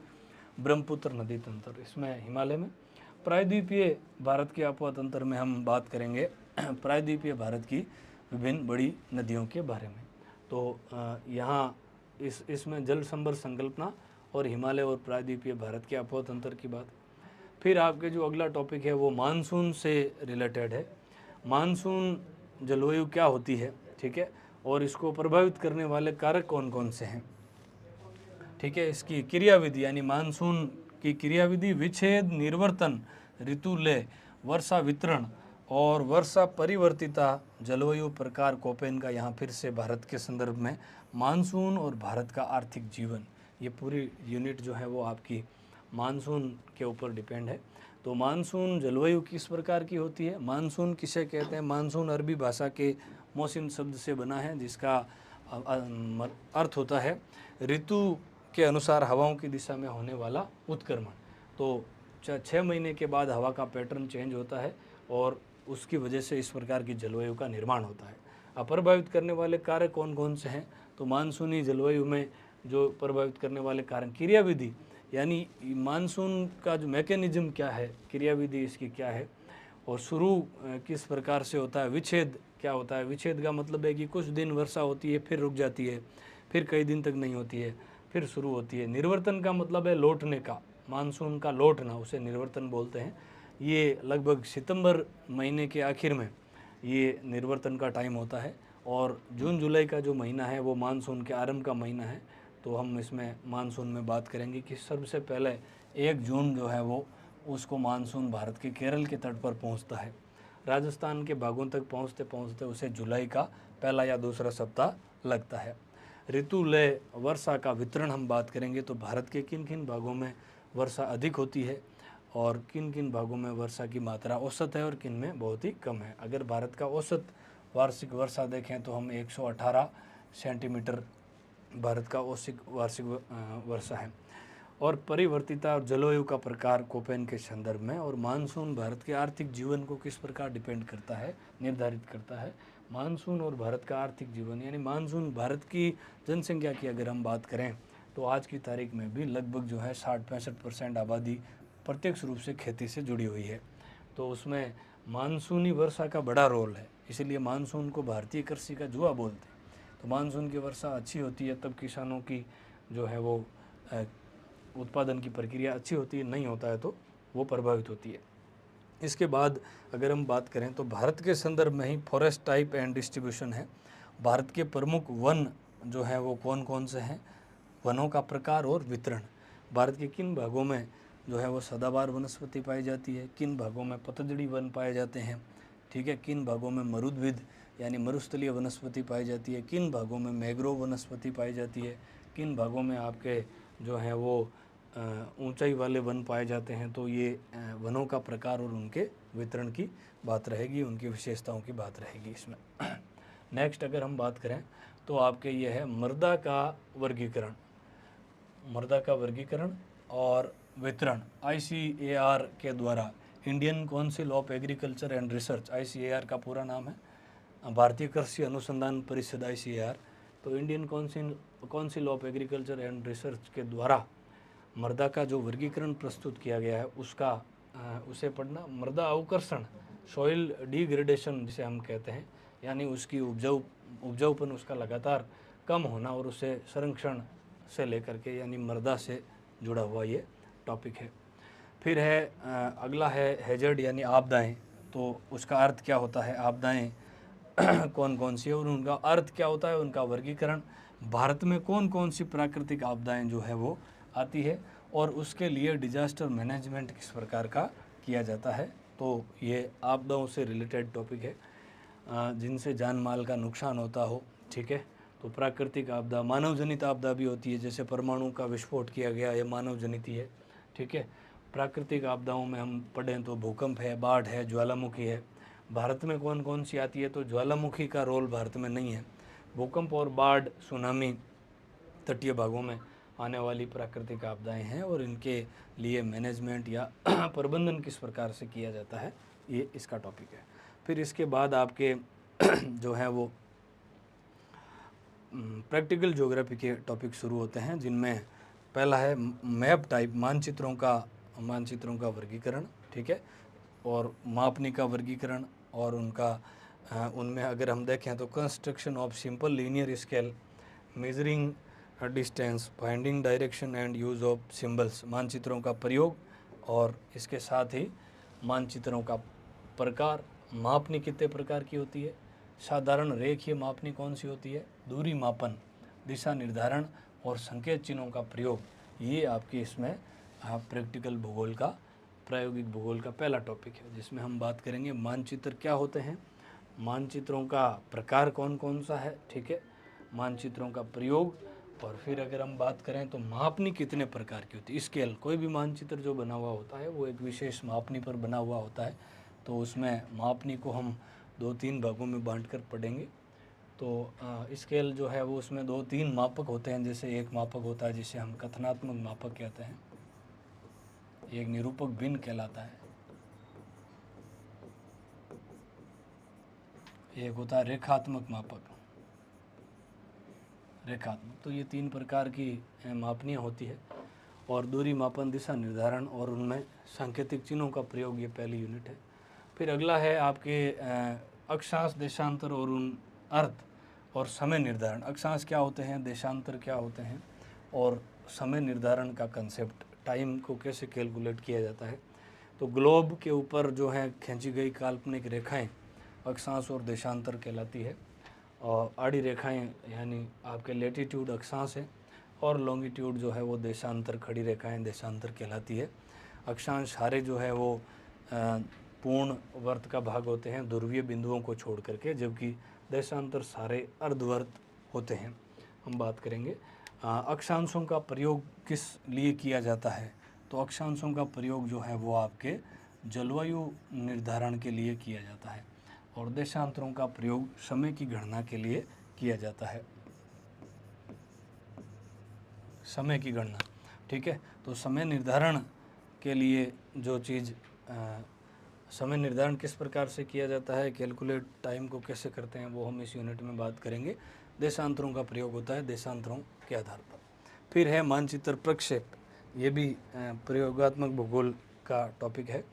ब्रह्मपुत्र नदी तंत्र इसमें हिमालय में। प्रायद्वीपीय भारत के अपवा तंत्र में हम बात करेंगे प्रायद्वीपीय भारत की विभिन्न बड़ी नदियों के बारे में। तो यहाँ इसमें जल संभर संकल्पना और हिमालय और प्रायद्वीपीय भारत के अपवा तंत्र की बात। फिर आपके जो अगला टॉपिक है वो मानसून से रिलेटेड है। मानसून जलवायु क्या होती है, ठीक है, और इसको प्रभावित करने वाले कारक कौन कौन से हैं। ठीक है, इसकी क्रियाविधि यानी मानसून की क्रियाविधि, विच्छेद, निर्वर्तन, ऋतुलय, वर्षा वितरण और वर्षा परिवर्तिता, जलवायु प्रकार कोपेन का। यहाँ फिर से भारत के संदर्भ में मानसून और भारत का आर्थिक जीवन, ये पूरी यूनिट जो है वो आपकी मानसून के ऊपर डिपेंड है। तो मानसून जलवायु किस प्रकार की होती है, मानसून किसे कहते हैं। मानसून अरबी भाषा के मौसम शब्द से बना है, जिसका अर्थ होता है ऋतु के अनुसार हवाओं की दिशा में होने वाला उत्क्रमण। तो 6 महीने के बाद हवा का पैटर्न चेंज होता है और उसकी वजह से इस प्रकार की जलवायु का निर्माण होता है। अब प्रभावित करने वाले कारक कौन कौन से हैं, तो मानसूनी जलवायु में जो प्रभावित करने वाले कारण, क्रियाविधि यानी मानसून का जो मैकेनिज्म क्या है, क्रियाविधि इसकी क्या है और शुरू किस प्रकार से होता है। विच्छेद क्या होता है, विच्छेद का मतलब है कि कुछ दिन वर्षा होती है, फिर रुक जाती है, फिर कई दिन तक नहीं होती है, फिर शुरू होती है। निर्वर्तन का मतलब है लौटने का, मानसून का लौटना, उसे निर्वर्तन बोलते हैं। ये लगभग सितंबर महीने के आखिर में ये निर्वर्तन का टाइम होता है और जून जुलाई का जो महीना है वो मानसून के आरंभ का महीना है। तो हम इसमें मानसून में बात करेंगे कि सबसे पहले 1 जून जो है वो उसको मानसून भारत के केरल के तट पर पहुंचता है। राजस्थान के भागों तक पहुंचते पहुंचते उसे जुलाई का पहला या दूसरा सप्ताह लगता है। ऋतुलय, वर्षा का वितरण हम बात करेंगे तो भारत के किन किन भागों में वर्षा अधिक होती है और किन किन भागों में वर्षा की मात्रा औसत है और किन में बहुत ही कम है। अगर भारत का औसत वार्षिक वर्षा देखें तो हम 118 सेंटीमीटर भारत का औसत वार्षिक वर्षा है। और परिवर्तिता और जलवायु का प्रकार कोपेन के संदर्भ में। और मानसून भारत के आर्थिक जीवन को किस प्रकार डिपेंड करता है, निर्धारित करता है। मानसून और भारत का आर्थिक जीवन यानी मानसून, भारत की जनसंख्या की अगर हम बात करें तो आज की तारीख में भी लगभग जो है 60-65% आबादी प्रत्यक्ष रूप से खेती से जुड़ी हुई है। तो उसमें मानसूनी वर्षा का बड़ा रोल है, इसीलिए मानसून को भारतीय कृषि का जुआ बोलते हैं। तो मानसून की वर्षा अच्छी होती है तब किसानों की जो है वो उत्पादन की प्रक्रिया अच्छी होती है, नहीं होता है तो वो प्रभावित होती है। इसके बाद अगर हम बात करें तो भारत के संदर्भ में ही फॉरेस्ट टाइप एंड डिस्ट्रीब्यूशन है। भारत के प्रमुख वन जो हैं वो कौन कौन से हैं, वनों का प्रकार और वितरण। भारत के किन भागों में जो है वो सदाबहार वनस्पति पाई जाती है, किन भागों में पतझड़ी वन पाए जाते हैं, ठीक है, किन भागों में मरुद्भिद यानी मरुस्थलीय वनस्पति पाई जाती है, किन भागों में मैग्रोव वनस्पति पाई जाती है, किन भागों में आपके जो हैं वो ऊंचाई वाले वन पाए जाते हैं। तो ये वनों का प्रकार और उनके वितरण की बात रहेगी, उनकी विशेषताओं की बात रहेगी इसमें। नेक्स्ट अगर हम बात करें तो आपके ये है मृदा का वर्गीकरण। मृदा का वर्गीकरण और वितरण ICAR के द्वारा, Indian council of agriculture and research, ICAR का पूरा नाम है भारतीय कृषि अनुसंधान परिषद ICAR। तो Indian council of agriculture and research के द्वारा मृदा का जो वर्गीकरण प्रस्तुत किया गया है उसका उसे पढ़ना। मृदा अवकर्षण, सॉइल डिग्रेडेशन जिसे हम कहते हैं, यानी उसकी उपजाऊपन उसका लगातार कम होना और उसे संरक्षण से लेकर के यानी मृदा से जुड़ा हुआ ये टॉपिक है। फिर है अगला है हैजर्ड यानी आपदाएं। तो उसका अर्थ क्या होता है, आपदाएं कौन कौन सी है और उनका अर्थ क्या होता है, उनका वर्गीकरण, भारत में कौन कौन सी प्राकृतिक आपदाएं जो है वो आती है और उसके लिए डिजास्टर मैनेजमेंट किस प्रकार का किया जाता है। तो ये आपदाओं से रिलेटेड टॉपिक है जिनसे जान माल का नुकसान होता हो, ठीक है। तो प्राकृतिक आपदा, मानव जनित आपदा भी होती है, जैसे परमाणु का विस्फोट किया गया, ये मानव जनित ही है, ठीक है। प्राकृतिक आपदाओं में हम पढ़ें तो भूकंप है, बाढ़ है, ज्वालामुखी है। भारत में कौन कौन सी आती है, तो ज्वालामुखी का रोल भारत में नहीं है। भूकंप और बाढ़, सुनामी तटीय भागों में आने वाली प्राकृतिक आपदाएं हैं और इनके लिए मैनेजमेंट या प्रबंधन किस प्रकार से किया जाता है, ये इसका टॉपिक है। फिर इसके बाद आपके जो है वो प्रैक्टिकल ज्योग्राफी के टॉपिक शुरू होते हैं, जिनमें पहला है मैप टाइप, मानचित्रों का वर्गीकरण, ठीक है, और मापनी का वर्गीकरण और उनका उनमें अगर हम देखें तो construction of simple linear scale, measuring distance, finding direction and use of symbols, मानचित्रों का प्रयोग और इसके साथ ही मानचित्रों का प्रकार, मापनी कितने प्रकार की होती है, साधारण रेखीय मापनी कौन सी होती है, दूरी मापन, दिशा निर्धारण और संकेत चिन्हों का प्रयोग, ये आपके इसमें प्रैक्टिकल भूगोल का, प्रायोगिक भूगोल का पहला टॉपिक है, जिसमें हम बात करेंगे मानचित्र क्या होते हैं, मानचित्रों का प्रकार कौन कौन सा है, ठीक है, मानचित्रों का प्रयोग, और फिर अगर हम बात करें तो मापनी कितने प्रकार की होती है। स्केल, कोई भी मानचित्र जो बना हुआ होता है वो एक विशेष मापनी पर बना हुआ होता है, तो उसमें मापनी को हम 2-3 भागों में बांटकर पढ़ेंगे। तो स्केल जो है वो उसमें 2-3 मापक होते हैं, जैसे एक मापक होता है जिसे हम कथनात्मक मापक कहते हैं, एक निरूपक भिन्न कहलाता है, एक होता है रेखात्मक मापक, रेखात्मक। तो ये 3 प्रकार की मापनियाँ होती है और दूरी मापन, दिशा निर्धारण और उनमें सांकेतिक चिन्हों का प्रयोग, ये पहली यूनिट है। फिर अगला है आपके अक्षांश, देशांतर और उन अर्थ और समय निर्धारण। अक्षांश क्या होते हैं, देशांतर क्या होते हैं और समय निर्धारण का कंसेप्ट, टाइम को कैसे कैलकुलेट किया जाता है। तो ग्लोब के ऊपर जो है खींची गई काल्पनिक रेखाएं अक्षांश और देशांतर कहलाती है, और आड़ी रेखाएं यानी आपके लेटीट्यूड अक्षांश है और लॉन्गिट्यूड जो है वो देशांतर, खड़ी रेखाएं देशांतर कहलाती है। अक्षांश हारे जो है वो पूर्ण वर्त का भाग होते हैं ध्रुवीय बिंदुओं को छोड़ करके, जबकि देशांतर सारे अर्धवर्त होते हैं। हम बात करेंगे अक्षांशों का प्रयोग किस लिए किया जाता है, तो अक्षांशों का प्रयोग जो है वो आपके जलवायु निर्धारण के लिए किया जाता है और देशांतरों का प्रयोग समय की गणना के लिए किया जाता है, समय की गणना, ठीक है। तो समय निर्धारण के लिए जो चीज़ समय निर्धारण किस प्रकार से किया जाता है, कैलकुलेट टाइम को कैसे करते हैं, वो हम इस यूनिट में बात करेंगे। देशांतरों का प्रयोग होता है देशांतरों के आधार पर। फिर है मानचित्र प्रक्षेप, ये भी प्रयोगात्मक भूगोल का टॉपिक है।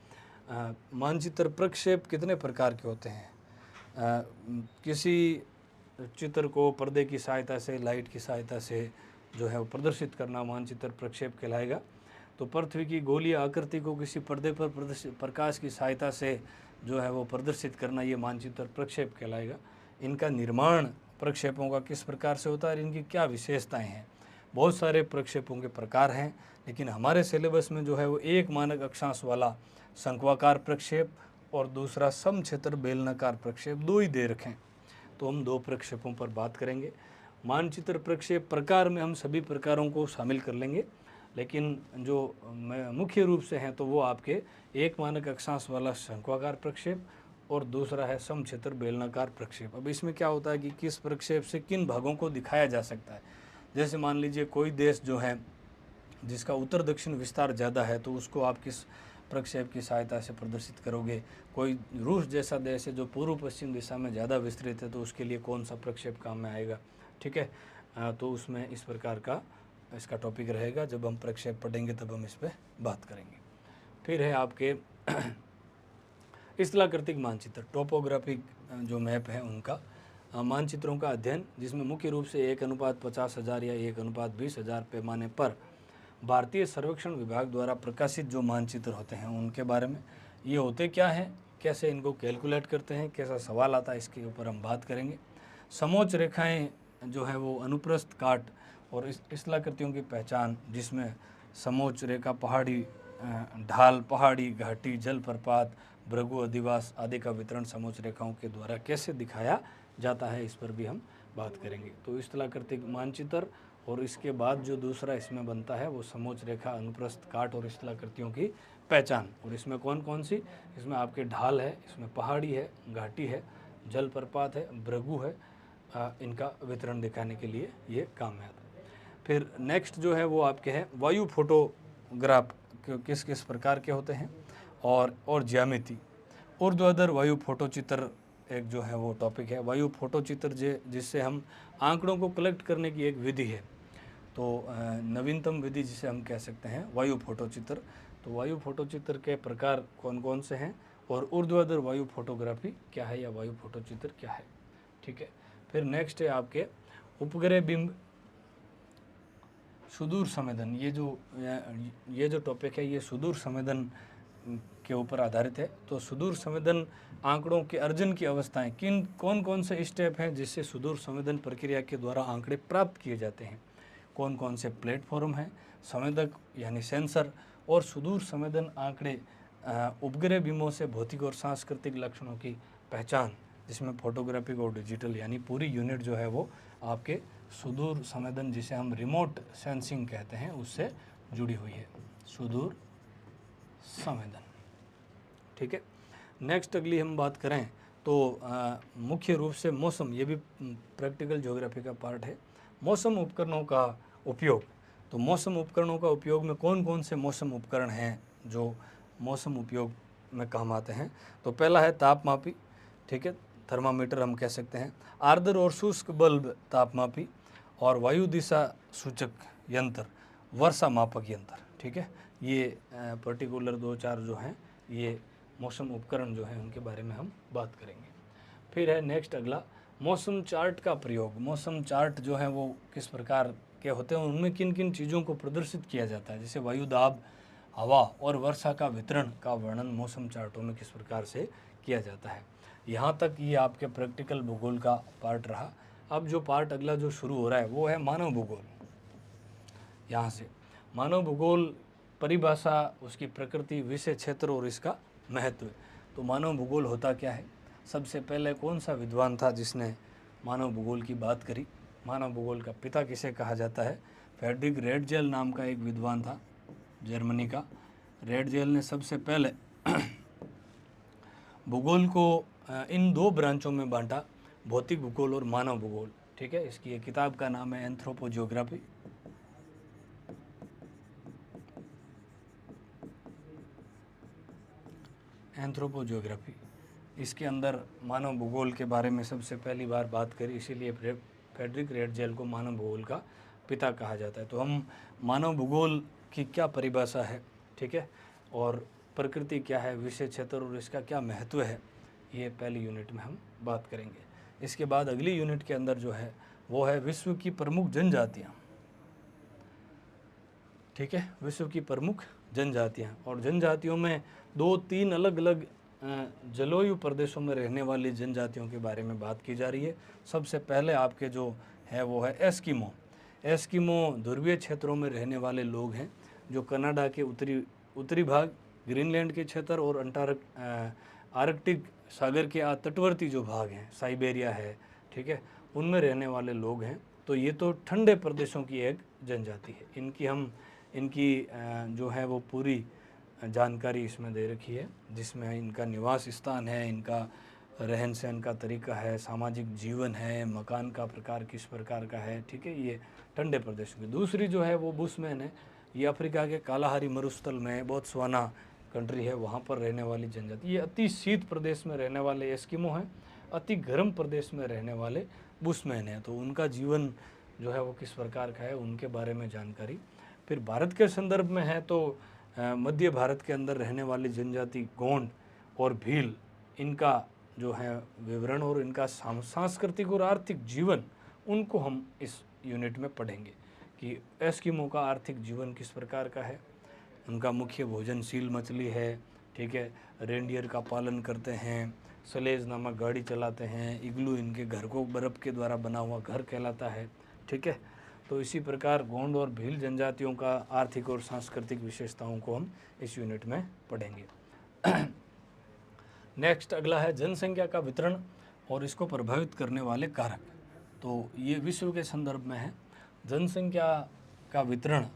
मानचित्र प्रक्षेप कितने प्रकार के होते हैं, किसी चित्र को पर्दे की सहायता से, लाइट की सहायता से जो है वो प्रदर्शित करना मानचित्र प्रक्षेप कहलाएगा। तो पृथ्वी की गोलीय आकृति को किसी पर्दे पर प्रकाश की सहायता से जो है वो प्रदर्शित करना, ये मानचित्र प्रक्षेप कहलाएगा। इनका निर्माण प्रक्षेपों का किस प्रकार से होता है और इनकी क्या विशेषताएं हैं। बहुत सारे प्रक्षेपों के प्रकार हैं, लेकिन हमारे सिलेबस में जो है वो एक मानक अक्षांश वाला शंक्वाकार प्रक्षेप और दूसरा समक्षेत्र बेलनाकार प्रक्षेप, दो ही दे रखें। तो हम दो प्रक्षेपों पर बात करेंगे। मानचित्र प्रक्षेप प्रकार में हम सभी प्रकारों को शामिल कर लेंगे, लेकिन जो मुख्य रूप से हैं तो वो आपके एक मानक अक्षांश वाला शंक्वाकार प्रक्षेप और दूसरा है समक्षेत्र बेलनाकार प्रक्षेप। अब इसमें क्या होता है कि किस प्रक्षेप से किन भागों को दिखाया जा सकता है। जैसे मान लीजिए कोई देश जो है जिसका उत्तर दक्षिण विस्तार ज़्यादा है, तो उसको आप किस प्रक्षेप की सहायता से प्रदर्शित करोगे। कोई रूस जैसा देश है जो पूर्व पश्चिम दिशा में ज़्यादा विस्तृत है, तो उसके लिए कौन सा प्रक्षेप काम में आएगा। ठीक है, तो उसमें इस प्रकार का इसका टॉपिक रहेगा। जब हम प्रक्षेप पढ़ेंगे तब हम इस पर बात करेंगे। फिर है आपके स्थलाकृतिक मानचित्र, टोपोग्राफिक जो मैप है उनका मानचित्रों का अध्ययन, जिसमें मुख्य रूप से 1:50,000 या 1:20,000 पैमाने पर भारतीय सर्वेक्षण विभाग द्वारा प्रकाशित जो मानचित्र होते हैं उनके बारे में, ये होते क्या हैं, कैसे इनको कैलकुलेट करते हैं, कैसा सवाल आता है, इसके ऊपर हम बात करेंगे। समोच्च रेखाएं जो है वो अनुप्रस्थ काट और स्थलाकृतियों की पहचान, जिसमें समोच्च रेखा पहाड़ी ढाल, पहाड़ी घाटी, जलप्रपात, भृगु अधिवास आदि का वितरण समोच्च रेखाओं के द्वारा कैसे दिखाया जाता है, इस पर भी हम बात करेंगे। तो स्थलाकृतिक मानचित्र और इसके बाद जो दूसरा इसमें बनता है वो समोच्च रेखा, अनुप्रस्थ काट और स्थलाकृतियों की पहचान। और इसमें कौन कौन सी, इसमें आपके ढाल है, इसमें पहाड़ी है, घाटी है, जलप्रपात है, भृगु है, इनका वितरण दिखाने के लिए ये काम में आता है। फिर नेक्स्ट जो है वो आपके हैं वायु फोटोग्राफ, किस किस प्रकार के होते हैं, और ज्यामिति। ऊर्ध्वाधर वायु फोटोचित्र एक जो है वो टॉपिक है। वायु फोटोचित्र जिससे हम आंकड़ों को कलेक्ट करने की एक विधि है, तो नवीनतम विधि जिसे हम कह सकते हैं वायु फोटोचित्र। तो वायु फोटोचित्र के प्रकार कौन कौन से हैं और ऊर्ध्वाधर वायु फोटोग्राफी क्या है या वायु फोटोचित्र क्या है। ठीक है, फिर नेक्स्ट है आपके उपग्रह बिंब सुदूर संवेदन। ये जो टॉपिक है ये सुदूर संवेदन के ऊपर आधारित है। तो सुदूर संवेदन आंकड़ों के अर्जन की अवस्थाएं, कौन कौन से स्टेप हैं जिससे सुदूर संवेदन प्रक्रिया के द्वारा आंकड़े प्राप्त किए जाते हैं, कौन कौन से प्लेटफॉर्म हैं, संवेदक यानी सेंसर, और सुदूर संवेदन आंकड़े उपग्रह बिंबों से भौतिक और सांस्कृतिक लक्षणों की पहचान, जिसमें फोटोग्राफिक और डिजिटल यानी पूरी यूनिट जो है वो आपके सुदूर संवेदन, जिसे हम रिमोट सेंसिंग कहते हैं, उससे जुड़ी हुई है, सुदूर संवेदन। ठीक है, नेक्स्ट अगली हम बात करें तो मुख्य रूप से मौसम, ये भी प्रैक्टिकल ज्योग्राफी का पार्ट है। मौसम उपकरणों का उपयोग, तो मौसम उपकरणों का उपयोग में कौन कौन से मौसम उपकरण हैं जो मौसम उपयोग में काम आते हैं। तो पहला है तापमापी, ठीक है, थर्मामीटर हम कह सकते हैं। आर्द्र और शुष्क बल्ब तापमापी, और वायु दिशा सूचक यंत्र, वर्षा मापक यंत्र। ठीक है, ये पर्टिकुलर 2-4 जो हैं ये मौसम उपकरण जो हैं उनके बारे में हम बात करेंगे। फिर है नेक्स्ट अगला मौसम चार्ट का प्रयोग। मौसम चार्ट जो है वो किस प्रकार के होते हैं, उनमें किन किन चीज़ों को प्रदर्शित किया जाता है, जैसे वायु दाब, हवा और वर्षा का वितरण का वर्णन मौसम चार्टों में किस प्रकार से किया जाता है। यहाँ तक ये आपके प्रैक्टिकल भूगोल का पार्ट रहा। अब जो पार्ट अगला जो शुरू हो रहा है वो है मानव भूगोल। यहाँ से मानव भूगोल परिभाषा, उसकी प्रकृति, विषय क्षेत्र और इसका महत्व। तो मानव भूगोल होता क्या है, सबसे पहले कौन सा विद्वान था जिसने मानव भूगोल की बात करी। मानव भूगोल का पिता किसे कहा जाता है, फ्रेडरिक रेडजेल नाम का एक विद्वान था, जर्मनी का। रेडजेल ने सबसे पहले भूगोल को इन 2 ब्रांचों में बांटा, भौतिक भूगोल और मानव भूगोल। ठीक है, इसकी एक किताब का नाम है एंथ्रोपोजियोग्राफी। एंथ्रोपोजियोग्राफी, इसके अंदर मानव भूगोल के बारे में सबसे पहली बार बात करी, इसीलिए फ्रेडरिक रेडजेल को मानव भूगोल का पिता कहा जाता है। तो हम मानव भूगोल की क्या परिभाषा है, ठीक है, और प्रकृति क्या है, विषय क्षेत्र और इसका क्या महत्व है, ये पहली यूनिट में हम बात करेंगे। इसके बाद अगली यूनिट के अंदर जो है वो है विश्व की प्रमुख जनजातियाँ। ठीक है, विश्व की प्रमुख जनजातियाँ, और जनजातियों में 2-3 अलग अलग जलवायु प्रदेशों में रहने वाली जनजातियों के बारे में बात की जा रही है। सबसे पहले आपके जो है वो है एस्किमो। एस्किमो ध्रुवीय क्षेत्रों में रहने वाले लोग हैं जो कनाडा के उत्तरी भाग, ग्रीनलैंड के क्षेत्र और आर्कटिक सागर के तटवर्ती जो भाग हैं, साइबेरिया है, ठीक है, उनमें रहने वाले लोग हैं। तो ये तो ठंडे प्रदेशों की एक जनजाति है। इनकी जो है वो पूरी जानकारी इसमें दे रखी है, जिसमें इनका निवास स्थान है, इनका रहन सहन का तरीका है, सामाजिक जीवन है, मकान का प्रकार किस प्रकार का है, ठीक है, ये ठंडे प्रदेशों की। दूसरी जो है वो बुशमैन है। ये अफ्रीका के कालाहारी मरुस्थल में बोत्सवाना कंट्री है, वहाँ पर रहने वाली जनजाति। ये अति शीत प्रदेश में रहने वाले एस्किमो हैं, अति गर्म प्रदेश में रहने वाले बुशमैन हैं। तो उनका जीवन जो है वो किस प्रकार का है, उनके बारे में जानकारी। फिर भारत के संदर्भ में है तो मध्य भारत के अंदर रहने वाली जनजाति गोंड और भील, इनका जो है विवरण और इनका सांस्कृतिक और आर्थिक जीवन, उनको हम इस यूनिट में पढ़ेंगे कि एस्किमो का आर्थिक जीवन किस प्रकार का है। उनका मुख्य भोजन सील मछली है, ठीक है, रेंडियर का पालन करते हैं, सलेज नामक गाड़ी चलाते हैं, इग्लू इनके घर को बर्फ़ के द्वारा बना हुआ घर कहलाता है, ठीक है। तो इसी प्रकार गोंड और भील जनजातियों का आर्थिक और सांस्कृतिक विशेषताओं को हम इस यूनिट में पढ़ेंगे। नेक्स्ट अगला है जनसंख्या का वितरण और इसको प्रभावित करने वाले कारक। तो ये विश्व के संदर्भ में है। जनसंख्या का वितरण,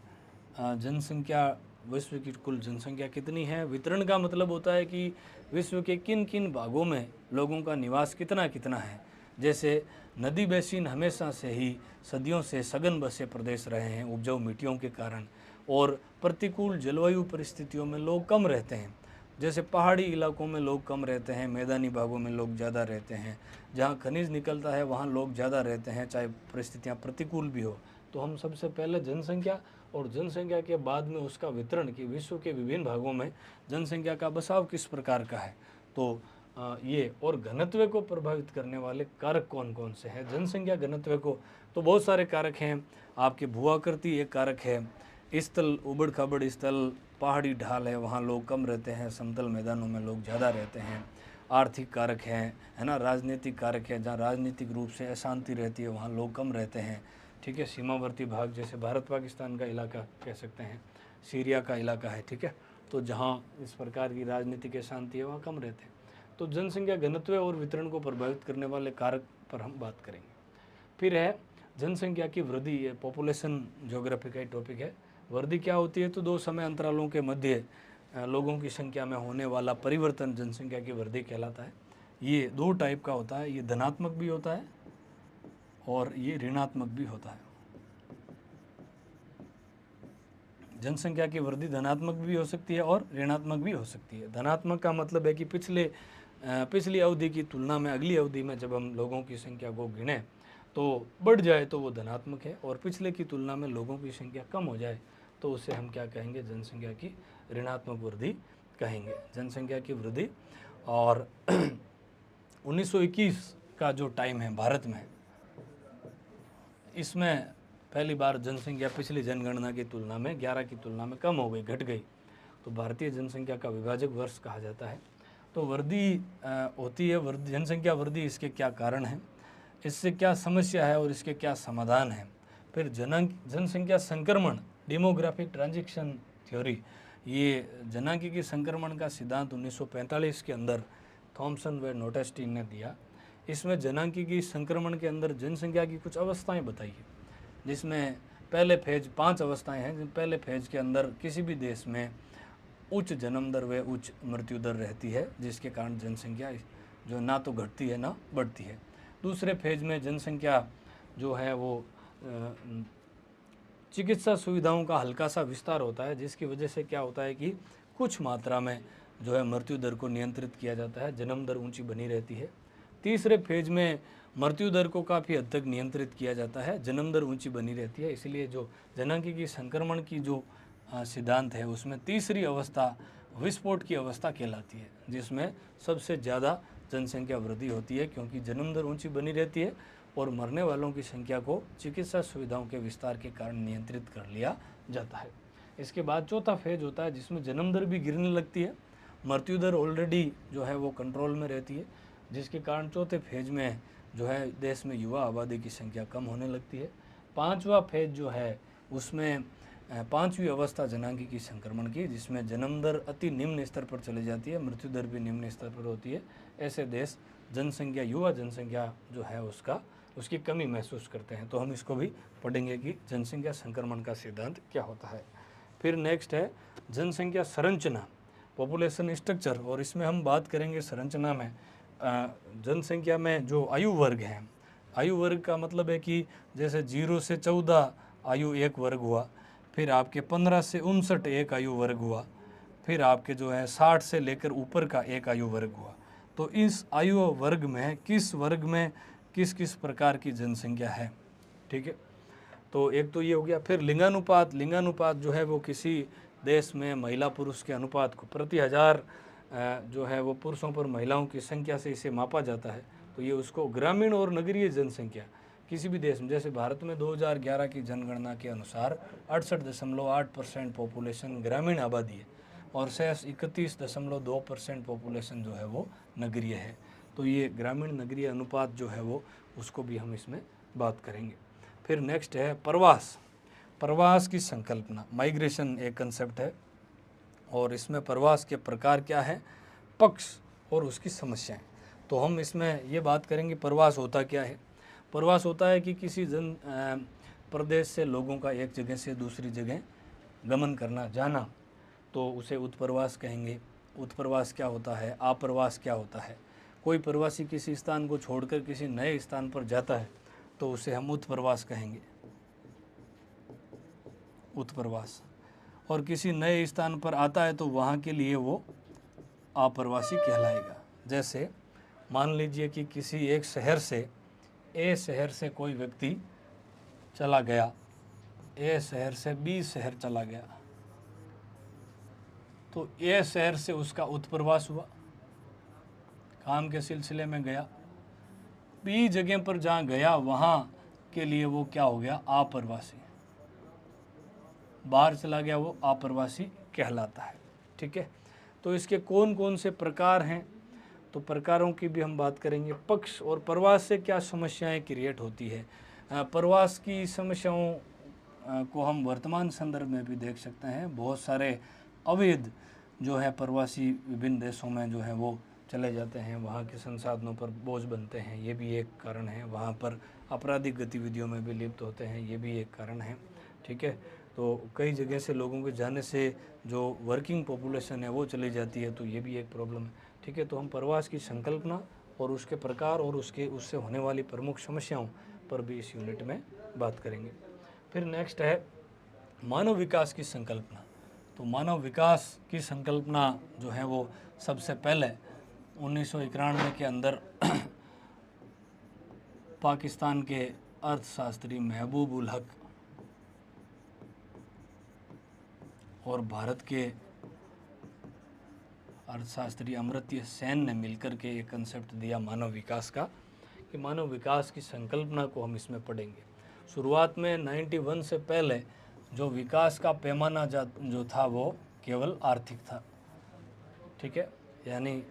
जनसंख्या, विश्व की कुल जनसंख्या कितनी है। वितरण का मतलब होता है कि विश्व के किन किन भागों में लोगों का निवास कितना कितना है। जैसे नदी बेसिन हमेशा से ही सदियों से सघन बसे प्रदेश रहे हैं उपजाऊ मिट्टियों के कारण, और प्रतिकूल जलवायु परिस्थितियों में लोग कम रहते हैं। जैसे पहाड़ी इलाकों में लोग कम रहते हैं, मैदानी भागों में लोग ज़्यादा रहते हैं, जहाँ खनिज निकलता है वहाँ लोग ज़्यादा रहते हैं, चाहे परिस्थितियाँ प्रतिकूल भी हो। तो हम सबसे पहले जनसंख्या और जनसंख्या के बाद में उसका वितरण कि विश्व के विभिन्न भागों में जनसंख्या का बसाव किस प्रकार का है, तो ये और घनत्व को प्रभावित करने वाले कारक कौन कौन से हैं। जनसंख्या घनत्व को तो बहुत सारे कारक हैं। आपके भूआकृति एक कारक है, स्थल उबड़ खाबड़ स्थल, पहाड़ी ढाल है वहाँ लोग कम रहते हैं, समतल मैदानों में लोग ज़्यादा रहते हैं। आर्थिक कारक हैं, है ना, राजनीतिक कारक है, जहाँ राजनीतिक रूप से अशांति रहती है वहाँ लोग कम रहते हैं, ठीक है। सीमावर्ती भाग जैसे भारत पाकिस्तान का इलाका कह सकते हैं, सीरिया का इलाका है, ठीक है, तो जहाँ इस प्रकार की राजनीतिक अशांति है वहाँ कम रहते हैं। तो जनसंख्या घनत्व और वितरण को प्रभावित करने वाले कारक पर हम बात करेंगे। फिर है जनसंख्या की वृद्धि, ये पॉपुलेशन ज्योग्राफी का टॉपिक है। वृद्धि क्या होती है, तो 2 समय अंतरालों के मध्य लोगों की संख्या में होने वाला परिवर्तन जनसंख्या की वृद्धि कहलाता है। ये 2 टाइप का होता है, ये धनात्मक भी होता है और ये ऋणात्मक भी होता है। जनसंख्या की वृद्धि धनात्मक भी हो सकती है और ऋणात्मक भी हो सकती है। धनात्मक का मतलब है कि पिछली अवधि की तुलना में अगली अवधि में जब हम लोगों की संख्या को गिनें तो बढ़ जाए तो वो धनात्मक है, और पिछले की तुलना में लोगों की संख्या कम हो जाए तो उसे हम क्या कहेंगे, जनसंख्या की ऋणात्मक वृद्धि कहेंगे। जनसंख्या की वृद्धि। और 1921 का जो टाइम है भारत में, इसमें पहली बार जनसंख्या पिछली जनगणना की तुलना में 11 की तुलना में कम हो गई, घट गई, तो भारतीय जनसंख्या का विभाजक वर्ष कहा जाता है। तो वृद्धि होती है, जनसंख्या वृद्धि, इसके क्या कारण हैं, इससे क्या समस्या है और इसके क्या समाधान हैं। फिर जनसंख्या संक्रमण, डेमोग्राफिक ट्रांजिशन थ्योरी, ये जनांगीय संक्रमण का सिद्धांत 1945 के अंदर थॉमसन व नोटेस्टीन ने दिया। इसमें जनांगीय संक्रमण के अंदर जनसंख्या की कुछ अवस्थाएं बताई है, जिसमें पहले फेज 5 अवस्थाएं हैं। जिन पहले फेज के अंदर किसी भी देश में उच्च जन्म दर व उच्च मृत्यु दर रहती है, जिसके कारण जनसंख्या जो ना तो घटती है ना बढ़ती है। दूसरे फेज में जनसंख्या जो है वो चिकित्सा सुविधाओं का हल्का सा विस्तार होता है, जिसकी वजह से क्या होता है कि कुछ मात्रा में जो है मृत्यु दर को नियंत्रित किया जाता है, जन्म दर ऊंची बनी रहती है। तीसरे फेज में मृत्यु दर को काफ़ी हद तक नियंत्रित किया जाता है, जन्म दर ऊंची बनी रहती है। इसलिए जो जनांगीय संक्रमण की जो सिद्धांत है उसमें तीसरी अवस्था विस्फोट की अवस्था कहलाती है, जिसमें सबसे ज़्यादा जनसंख्या वृद्धि होती है, क्योंकि जन्म दर ऊंची बनी रहती है और मरने वालों की संख्या को चिकित्सा सुविधाओं के विस्तार के कारण नियंत्रित कर लिया जाता है। इसके बाद चौथा फेज होता है जिसमें जन्म दर भी गिरने लगती है, मृत्यु दर ऑलरेडी जो है वो कंट्रोल में रहती है, जिसके कारण चौथे फेज में जो है देश में युवा आबादी की संख्या कम होने लगती है। पांचवा फेज जो है उसमें पांचवी अवस्था जनांगीकी संक्रमण की, जिसमें जन्म दर अति निम्न स्तर पर चली जाती है, मृत्यु दर भी निम्न स्तर पर होती है। ऐसे देश जनसंख्या, युवा जनसंख्या जो है उसकी कमी महसूस करते हैं। तो हम इसको भी पढ़ेंगे कि जनसंख्या संक्रमण का सिद्धांत क्या होता है। फिर नेक्स्ट है जनसंख्या संरचना, पॉपुलेशन स्ट्रक्चर, और इसमें हम बात करेंगे संरचना में जनसंख्या में जो आयु वर्ग हैं, आयु वर्ग का मतलब है कि जैसे 0 से 14 आयु एक वर्ग हुआ, फिर आपके 15 से 59 एक आयु वर्ग हुआ, फिर आपके जो है 60 से लेकर ऊपर का एक आयु वर्ग हुआ। तो इस आयु वर्ग में किस वर्ग में किस किस प्रकार की जनसंख्या है, ठीक है। तो एक तो ये हो गया। फिर लिंगानुपात, लिंगानुपात जो है वो किसी देश में महिला पुरुष के अनुपात को प्रति हजार जो है वो पुरुषों पर महिलाओं की संख्या से इसे मापा जाता है। तो ये उसको ग्रामीण और नगरीय जनसंख्या किसी भी देश में, जैसे भारत में 2011 की जनगणना के अनुसार 68.8% पॉपुलेशन ग्रामीण आबादी है और शेष 31.2% पॉपुलेशन जो है वो नगरीय है। तो ये ग्रामीण नगरीय अनुपात जो है वो उसको भी हम इसमें बात करेंगे। फिर नेक्स्ट है प्रवास, प्रवास की संकल्पना, माइग्रेशन एक कंसेप्ट है और इसमें प्रवास के प्रकार क्या है, पक्ष और उसकी समस्याएं। तो हम इसमें ये बात करेंगे प्रवास होता क्या है। प्रवास होता है कि किसी प्रदेश से लोगों का एक जगह से दूसरी जगह गमन करना, जाना, तो उसे उत्प्रवास कहेंगे। उत्प्रवास क्या होता है, आप्रवास क्या होता है। कोई प्रवासी किसी स्थान को छोड़कर किसी नए स्थान पर जाता है तो उसे हम उत्प्रवास कहेंगे, उत्प्रवास। और किसी नए स्थान पर आता है तो वहाँ के लिए वो आप्रवासी कहलाएगा। जैसे मान लीजिए कि किसी एक शहर से ए शहर से कोई व्यक्ति चला गया, ए शहर से बी शहर चला गया, तो ए शहर से उसका उत्प्रवास हुआ, काम के सिलसिले में गया, बी जगह पर जहाँ गया वहाँ के लिए वो क्या हो गया, आप्रवासी, बाहर चला गया, वो आप्रवासी कहलाता है, ठीक है। तो इसके कौन कौन से प्रकार हैं, तो प्रकारों की भी हम बात करेंगे। पक्ष और प्रवास से क्या समस्याएं क्रिएट होती है। प्रवास की समस्याओं को हम वर्तमान संदर्भ में भी देख सकते हैं। बहुत सारे अवैध जो है प्रवासी विभिन्न देशों में जो है वो चले जाते हैं, वहाँ के संसाधनों पर बोझ बनते हैं, ये भी एक कारण है। वहाँ पर आपराधिक गतिविधियों में भी लिप्त होते हैं, ये भी एक कारण है, ठीक है। तो कई जगह से लोगों के जाने से जो वर्किंग पॉपुलेशन है वो चली जाती है, तो ये भी एक प्रॉब्लम है, ठीक है। तो हम प्रवास की संकल्पना और उसके प्रकार और उससे होने वाली प्रमुख समस्याओं पर भी इस यूनिट में बात करेंगे। फिर नेक्स्ट है मानव विकास की संकल्पना। तो मानव विकास की संकल्पना जो है वो सबसे पहले 1991 के अंदर पाकिस्तान के अर्थशास्त्री महबूब उल हक और भारत के अर्थशास्त्री अमर्त्य सेन ने मिलकर के एक कंसेप्ट दिया मानव विकास का, कि मानव विकास की संकल्पना को हम इसमें पढ़ेंगे। शुरुआत में 91 से पहले जो विकास का पैमाना जो था वो केवल आर्थिक था, ठीक है। यानी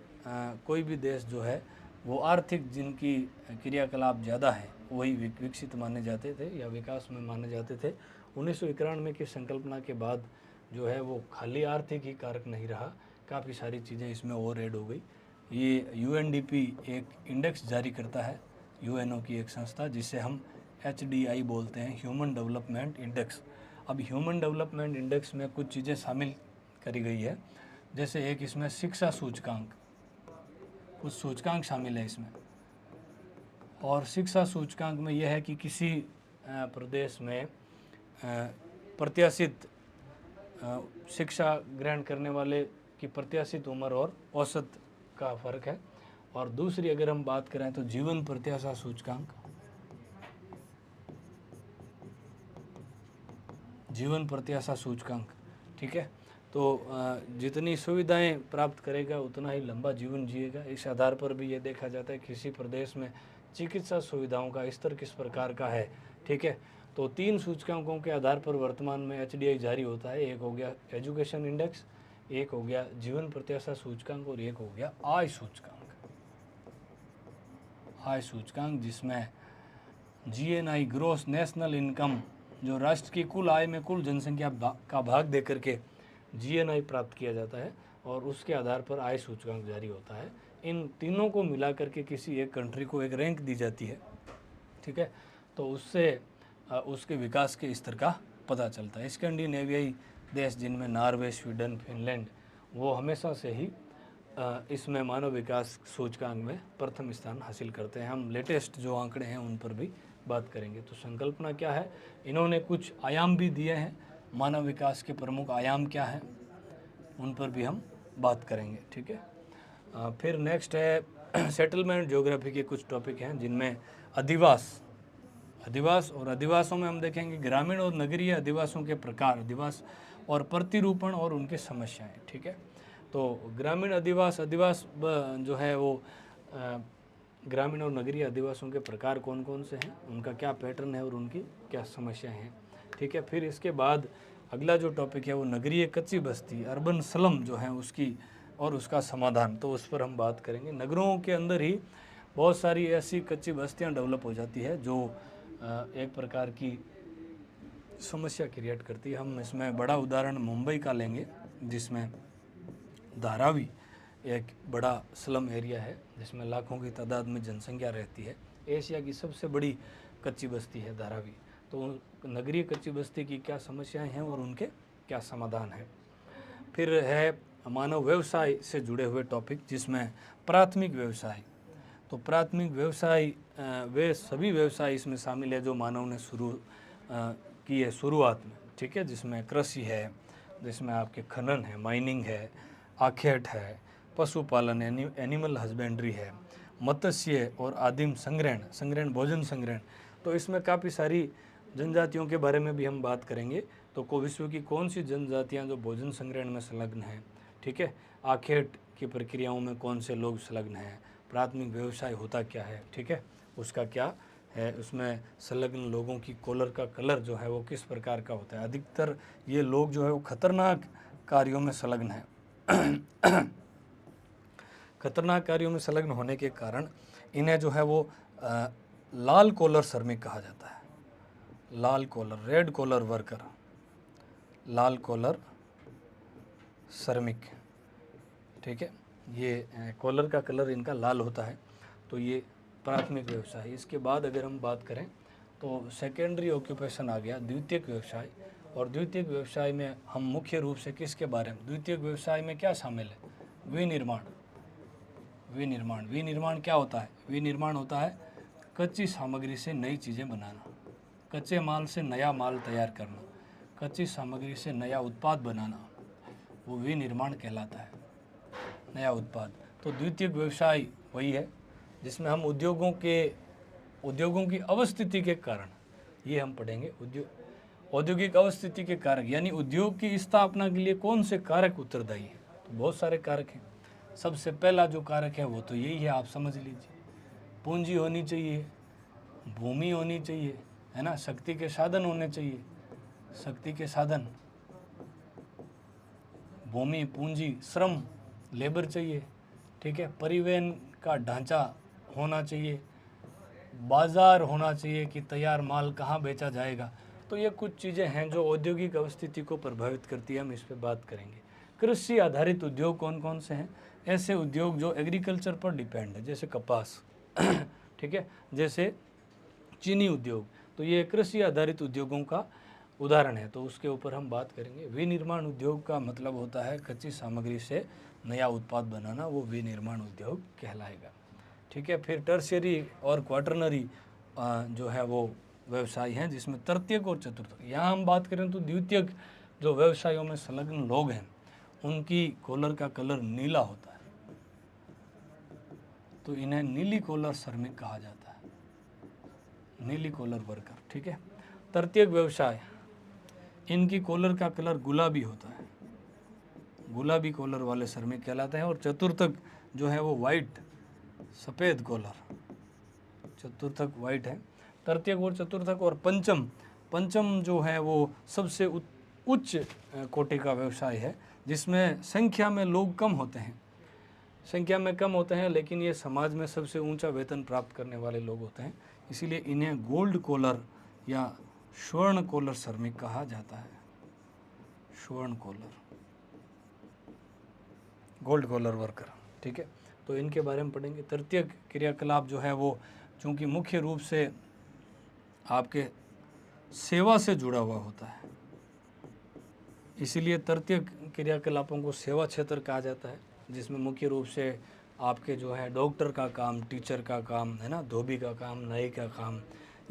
कोई भी देश जो है वो आर्थिक जिनकी क्रियाकलाप ज़्यादा है वही विकसित माने जाते थे या विकास में माने जाते थे। 1991 की संकल्पना के बाद जो है वो खाली आर्थिक ही कारक नहीं रहा, काफ़ी सारी चीज़ें इसमें और ऐड हो गई। ये UNDP एक इंडेक्स जारी करता है, UNO की एक संस्था, जिसे हम HDI बोलते हैं, ह्यूमन डेवलपमेंट इंडेक्स। अब ह्यूमन डेवलपमेंट इंडेक्स में कुछ चीज़ें शामिल करी गई है, जैसे एक इसमें शिक्षा सूचकांक, कुछ सूचकांक शामिल है इसमें। और शिक्षा सूचकांक में यह है कि किसी प्रदेश में प्रत्याशित शिक्षा ग्रहण करने वाले की प्रत्याशित उम्र और औसत का फ़र्क है। और दूसरी अगर हम बात करें तो जीवन प्रत्याशा सूचकांक, जीवन प्रत्याशा सूचकांक, ठीक है। तो जितनी सुविधाएं प्राप्त करेगा उतना ही लंबा जीवन जिएगा। इस आधार पर भी ये देखा जाता है किसी प्रदेश में चिकित्सा सुविधाओं का स्तर किस प्रकार का है, ठीक है। तो 3 सूचकांकों के आधार पर वर्तमान में एचडीआई जारी होता है। एक हो गया एजुकेशन इंडेक्स, एक हो गया जीवन प्रत्याशा सूचकांक और एक हो गया आय सूचकांक। आय सूचकांक जिसमें जीएनआई ग्रोस नेशनल इनकम, जो राष्ट्र की कुल आय में कुल जनसंख्या का भाग दे करके जीएनआई प्राप्त किया जाता है और उसके आधार पर आय सूचकांक जारी होता है। इन तीनों को मिला करके किसी एक कंट्री को एक रैंक दी जाती है, ठीक है। तो उससे उसके विकास के स्तर का पता चलता है। स्कैंडिनेवियाई देश जिनमें नॉर्वे, स्वीडन, फिनलैंड, वो हमेशा से ही इसमें मानव विकास सूचकांक में प्रथम स्थान हासिल करते हैं। हम लेटेस्ट जो आंकड़े हैं उन पर भी बात करेंगे। तो संकल्पना क्या है, इन्होंने कुछ आयाम भी दिए हैं, मानव विकास के प्रमुख आयाम क्या हैं उन पर भी हम बात करेंगे, ठीक है। फिर नेक्स्ट है सेटलमेंट ज्योग्राफी के कुछ टॉपिक हैं जिनमें अधिवास और अधिवासों में हम देखेंगे ग्रामीण और नगरीय अधिवासों के प्रकार, अधिवास और प्रतिरूपण और उनकी समस्याएं, ठीक है। तो ग्रामीण अधिवास जो है वो ग्रामीण और नगरीय अधिवासों के प्रकार कौन कौन से हैं, उनका क्या पैटर्न है और उनकी क्या समस्याएं हैं, ठीक है। फिर इसके बाद अगला जो टॉपिक है वो नगरीय कच्ची बस्ती, अर्बन स्लम जो है उसकी और उसका समाधान, तो उस पर हम बात करेंगे। नगरों के अंदर ही बहुत सारी ऐसी कच्ची बस्तियां डेवलप हो जाती है जो एक प्रकार की समस्या क्रिएट करती है। हम इसमें बड़ा उदाहरण मुंबई का लेंगे जिसमें धारावी एक बड़ा स्लम एरिया है जिसमें लाखों की तादाद में जनसंख्या रहती है। एशिया की सबसे बड़ी कच्ची बस्ती है धारावी। तो नगरीय कच्ची बस्ती की क्या समस्याएं हैं और उनके क्या समाधान हैं। फिर है मानव व्यवसाय से जुड़े हुए टॉपिक जिसमें प्राथमिक व्यवसाय। तो प्राथमिक व्यवसाय वे सभी व्यवसाय इसमें शामिल है जो मानव ने शुरू की है शुरुआत में, ठीक है, जिसमें कृषि है, जिसमें आपके खनन है, माइनिंग है, आखेट है, पशुपालन एनिमल हस्बेंड्री है, मत्स्य और आदिम संग्रहण भोजन संग्रहण। तो इसमें काफ़ी सारी जनजातियों के बारे में भी हम बात करेंगे। तो विश्व की कौन सी जनजातियां जो भोजन संग्रहण में संलग्न हैं, ठीक है, आखेट की प्रक्रियाओं में कौन से लोग संलग्न हैं, प्राथमिक व्यवसाय होता क्या है, ठीक है, उसका क्या है, उसमें संलग्न लोगों की कॉलर का कलर जो है वो किस प्रकार का होता है। अधिकतर ये लोग जो है वो खतरनाक कार्यों में संलग्न है। खतरनाक कार्यों में संलग्न होने के कारण इन्हें जो है वो लाल कॉलर श्रमिक कहा जाता है। लाल कॉलर, रेड कॉलर वर्कर, लाल कॉलर श्रमिक, ठीक है, ये कॉलर का कलर इनका लाल होता है। तो ये प्राथमिक व्यवसाय। इसके बाद अगर हम बात करें तो सेकेंडरी ऑक्यूपेशन आ गया, द्वितीयक व्यवसाय। और द्वितीयक व्यवसाय में हम मुख्य रूप से किसके बारे में, द्वितीयक व्यवसाय में क्या शामिल है, विनिर्माण। विनिर्माण क्या होता है, विनिर्माण होता है कच्ची सामग्री से नई चीज़ें बनाना, कच्चे माल से नया माल तैयार करना, कच्ची सामग्री से नया उत्पाद बनाना, वो विनिर्माण कहलाता है, नया उत्पाद। तो द्वितीयक व्यवसाय वही है जिसमें हम उद्योगों की अवस्थिति के कारण, ये हम पढ़ेंगे, औद्योगिक अवस्थिति के कारक, यानी उद्योग की स्थापना के लिए कौन से कारक उत्तरदायी हैं। तो बहुत सारे कारक हैं। सबसे पहला जो कारक है वो तो यही है, आप समझ लीजिए, पूंजी होनी चाहिए, भूमि होनी चाहिए, है ना, शक्ति के साधन होने चाहिए, शक्ति के साधन, भूमि, पूंजी, श्रम, लेबर चाहिए, ठीक है, परिवहन का ढांचा होना चाहिए, बाजार होना चाहिए कि तैयार माल कहाँ बेचा जाएगा। तो ये कुछ चीज़ें हैं जो औद्योगिक अवस्थिति को प्रभावित करती है, हम इस पर बात करेंगे। कृषि आधारित उद्योग कौन कौन से हैं, ऐसे उद्योग जो एग्रीकल्चर पर डिपेंड है, जैसे कपास, ठीक है, जैसे चीनी उद्योग, तो ये कृषि आधारित उद्योगों का उदाहरण है। तो उसके ऊपर हम बात करेंगे। विनिर्माण उद्योग का मतलब होता है कच्ची सामग्री से नया उत्पाद बनाना, वो विनिर्माण उद्योग कहलाएगा, ठीक है। फिर टर्शियरी और क्वाटरनरी जो है वो व्यवसाय हैं जिसमें तृतीयक और चतुर्थक। यहाँ हम बात करें तो द्वितीयक जो व्यवसायों में संलग्न लोग हैं उनकी कॉलर का कलर नीला होता है, तो इन्हें नीली कॉलर श्रमिक कहा जाता है, नीली कॉलर वर्कर, ठीक है। तृतीयक व्यवसाय, इनकी कॉलर का कलर गुलाबी होता है, गुलाबी कॉलर वाले श्रमिक कहलाते हैं। और चतुर्थक जो है वो वाइट, सफ़ेद कॉलर, चतुर्थक वाइट है। तृतीयक और चतुर्थक। और पंचम पंचम जो है वो सबसे उच्च कोटि का व्यवसाय है, जिसमें संख्या में लोग कम होते हैं, संख्या में कम होते हैं, लेकिन ये समाज में सबसे ऊंचा वेतन प्राप्त करने वाले लोग होते हैं। इसीलिए इन्हें गोल्ड कॉलर या स्वर्ण कॉलर श्रमिक कहा जाता है। स्वर्ण कॉलर, गोल्ड कॉलर वर्कर, ठीक है। तो इनके बारे में पढ़ेंगे। तृतीय क्रियाकलाप जो है वो चूँकि मुख्य रूप से आपके सेवा से जुड़ा हुआ होता है, इसीलिए तृतीय क्रियाकलापों को सेवा क्षेत्र कहा जाता है, जिसमें मुख्य रूप से आपके जो है डॉक्टर का काम, टीचर का काम है ना, धोबी का काम, नाई का काम,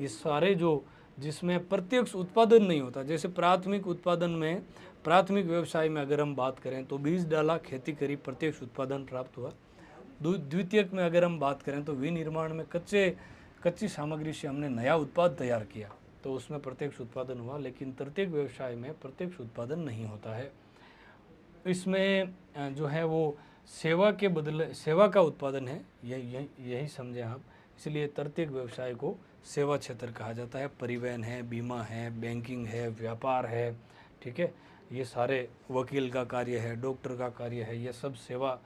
ये सारे जो जिसमें प्रत्यक्ष उत्पादन नहीं होता। जैसे प्राथमिक उत्पादन में, प्राथमिक व्यवसाय में अगर हम बात करें तो बीज डाला, खेती करी, प्रत्यक्ष उत्पादन प्राप्त हुआ। द्वितीयक में अगर हम बात करें तो विनिर्माण में कच्ची सामग्री से हमने नया उत्पाद तैयार किया, तो उसमें प्रत्यक्ष उत्पादन हुआ। लेकिन तृतीयक व्यवसाय में प्रत्यक्ष उत्पादन नहीं होता है। इसमें जो है वो सेवा के बदले सेवा का उत्पादन है, यही समझें आप। इसलिए तृतीयक व्यवसाय को सेवा क्षेत्र कहा जाता है। परिवहन है, बीमा है, बैंकिंग है, व्यापार है, ठीक है, ये सारे, वकील का कार्य है, डॉक्टर का कार्य है, ये सब सेवा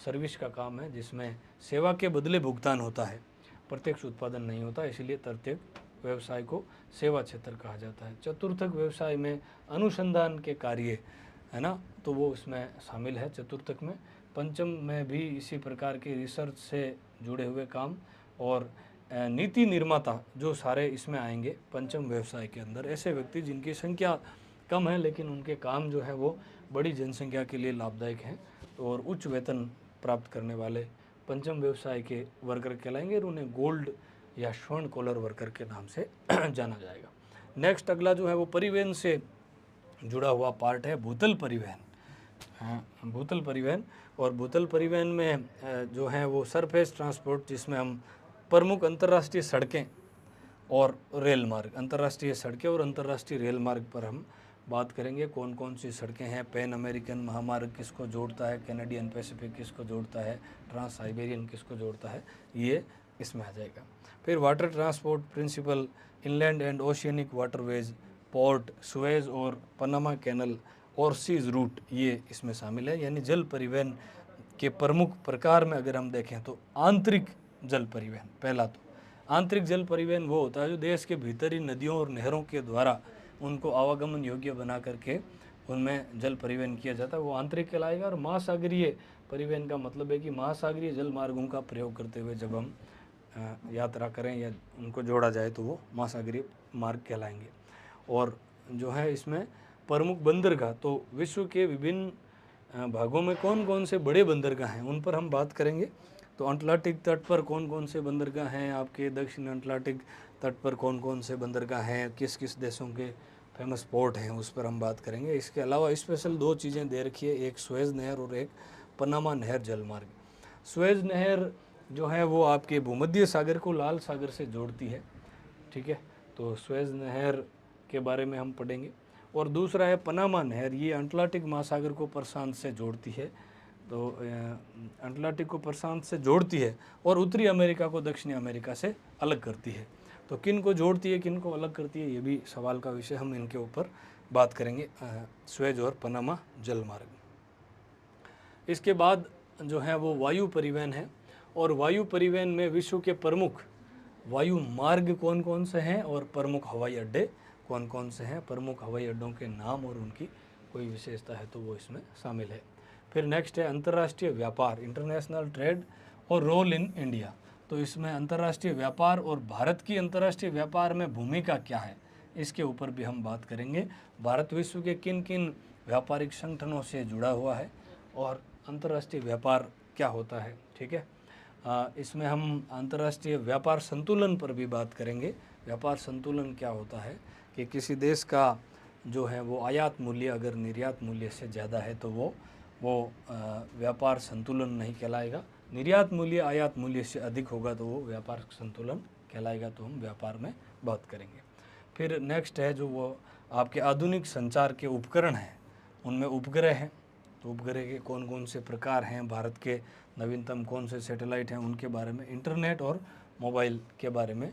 सर्विस का काम है, जिसमें सेवा के बदले भुगतान होता है, प्रत्यक्ष उत्पादन नहीं होता। इसीलिए तृतीयक व्यवसाय को सेवा क्षेत्र कहा जाता है। चतुर्थक व्यवसाय में अनुसंधान के कार्य है ना, तो वो इसमें शामिल है चतुर्थक में। पंचम में भी इसी प्रकार के रिसर्च से जुड़े हुए काम और नीति निर्माता जो सारे इसमें आएंगे पंचम व्यवसाय के अंदर। ऐसे व्यक्ति जिनकी संख्या कम है लेकिन उनके काम जो है वो बड़ी जनसंख्या के लिए लाभदायक हैं और उच्च वेतन प्राप्त करने वाले पंचम व्यवसाय के वर्कर कहलाएंगे और उन्हें गोल्ड या स्वर्ण कॉलर वर्कर के नाम से जाना जाएगा। नेक्स्ट अगला जो है वो परिवहन से जुड़ा हुआ पार्ट है, भूतल परिवहन। भूतल परिवहन, और भूतल परिवहन में जो है वो सरफेस ट्रांसपोर्ट, जिसमें हम प्रमुख अंतर्राष्ट्रीय सड़कें और रेल मार्ग, अंतर्राष्ट्रीय सड़कें और अंतर्राष्ट्रीय रेल मार्ग पर हम बात करेंगे। कौन कौन सी सड़कें हैं, पैन अमेरिकन महामार्ग किसको जोड़ता है, कैनेडियन पैसिफिक किसको जोड़ता है, ट्रांस साइबेरियन किसको जोड़ता है, ये इसमें आ जाएगा। फिर water transport principal, inland and oceanic waterways, port, Suez और पनामा कैनल और सीज रूट, ये इसमें शामिल है। यानी जल परिवहन के प्रमुख प्रकार में अगर हम देखें तो आंतरिक जल परिवहन, पहला तो आंतरिक जल परिवहन वो होता है जो देश के भीतरी नदियों और नहरों के द्वारा उनको आवागमन योग्य बना करके उनमें जल परिवहन किया जाता है, वो आंतरिक कहलाएगा। और महासागरीय परिवहन का मतलब है कि महासागरीय जल मार्गों का प्रयोग करते हुए जब हम यात्रा करें या उनको जोड़ा जाए तो वो महासागरीय मार्ग कहलाएंगे। और जो है इसमें प्रमुख बंदरगाह, तो विश्व के विभिन्न भागों में कौन कौन से बड़े बंदरगाह हैं उन पर हम बात करेंगे। तो अटलांटिक तट पर कौन कौन से बंदरगाह हैं, आपके दक्षिण अटलांटिक तट पर कौन कौन से बंदरगाह हैं, किस किस देशों के फेमस पोर्ट हैं, उस पर हम बात करेंगे। इसके अलावा स्पेशल दो चीज़ें दे रखी है, एक सुएज नहर और एक पनामा नहर जलमार्ग। सुएज नहर जो है वो आपके भूमध्य सागर को लाल सागर से जोड़ती है, ठीक है, तो सुएज नहर के बारे में हम पढ़ेंगे। और दूसरा है पनामा नहर, ये अटलांटिक महासागर को प्रशांत से जोड़ती है, तो अटलांटिक को प्रशांत से जोड़ती है और उत्तरी अमेरिका को दक्षिणी अमेरिका से अलग करती है। तो किन को जोड़ती है, किन को अलग करती है, ये भी सवाल का विषय, हम इनके ऊपर बात करेंगे, सुएज और पनामा जलमार्ग। इसके बाद जो है वो वायु परिवहन है, और वायु परिवहन में विश्व के प्रमुख वायु मार्ग कौन कौन से हैं और प्रमुख हवाई अड्डे कौन कौन से हैं, प्रमुख हवाई अड्डों के नाम और उनकी कोई विशेषता है तो वो इसमें शामिल है। फिर नेक्स्ट है अंतर्राष्ट्रीय व्यापार, इंटरनेशनल ट्रेड और रोल इन इंडिया। तो इसमें अंतर्राष्ट्रीय व्यापार और भारत की अंतर्राष्ट्रीय व्यापार में भूमिका क्या है, इसके ऊपर भी हम बात करेंगे। भारत विश्व के किन किन व्यापारिक संगठनों से जुड़ा हुआ है और अंतर्राष्ट्रीय व्यापार क्या होता है, ठीक है। इसमें हम अंतर्राष्ट्रीय व्यापार संतुलन पर भी बात करेंगे। व्यापार संतुलन क्या होता है कि किसी देश का जो है वो आयात मूल्य अगर निर्यात मूल्य से ज़्यादा है तो वो व्यापार संतुलन नहीं कहलाएगा, निर्यात मूल्य आयात मूल्य से अधिक होगा तो वो व्यापार संतुलन कहलाएगा। तो हम व्यापार में बात करेंगे। फिर नेक्स्ट है जो वो आपके आधुनिक संचार के उपकरण हैं, उनमें उपग्रह हैं, तो उपग्रह के कौन कौन से प्रकार हैं, भारत के नवीनतम कौन से सैटेलाइट हैं, उनके बारे में, इंटरनेट और मोबाइल के बारे में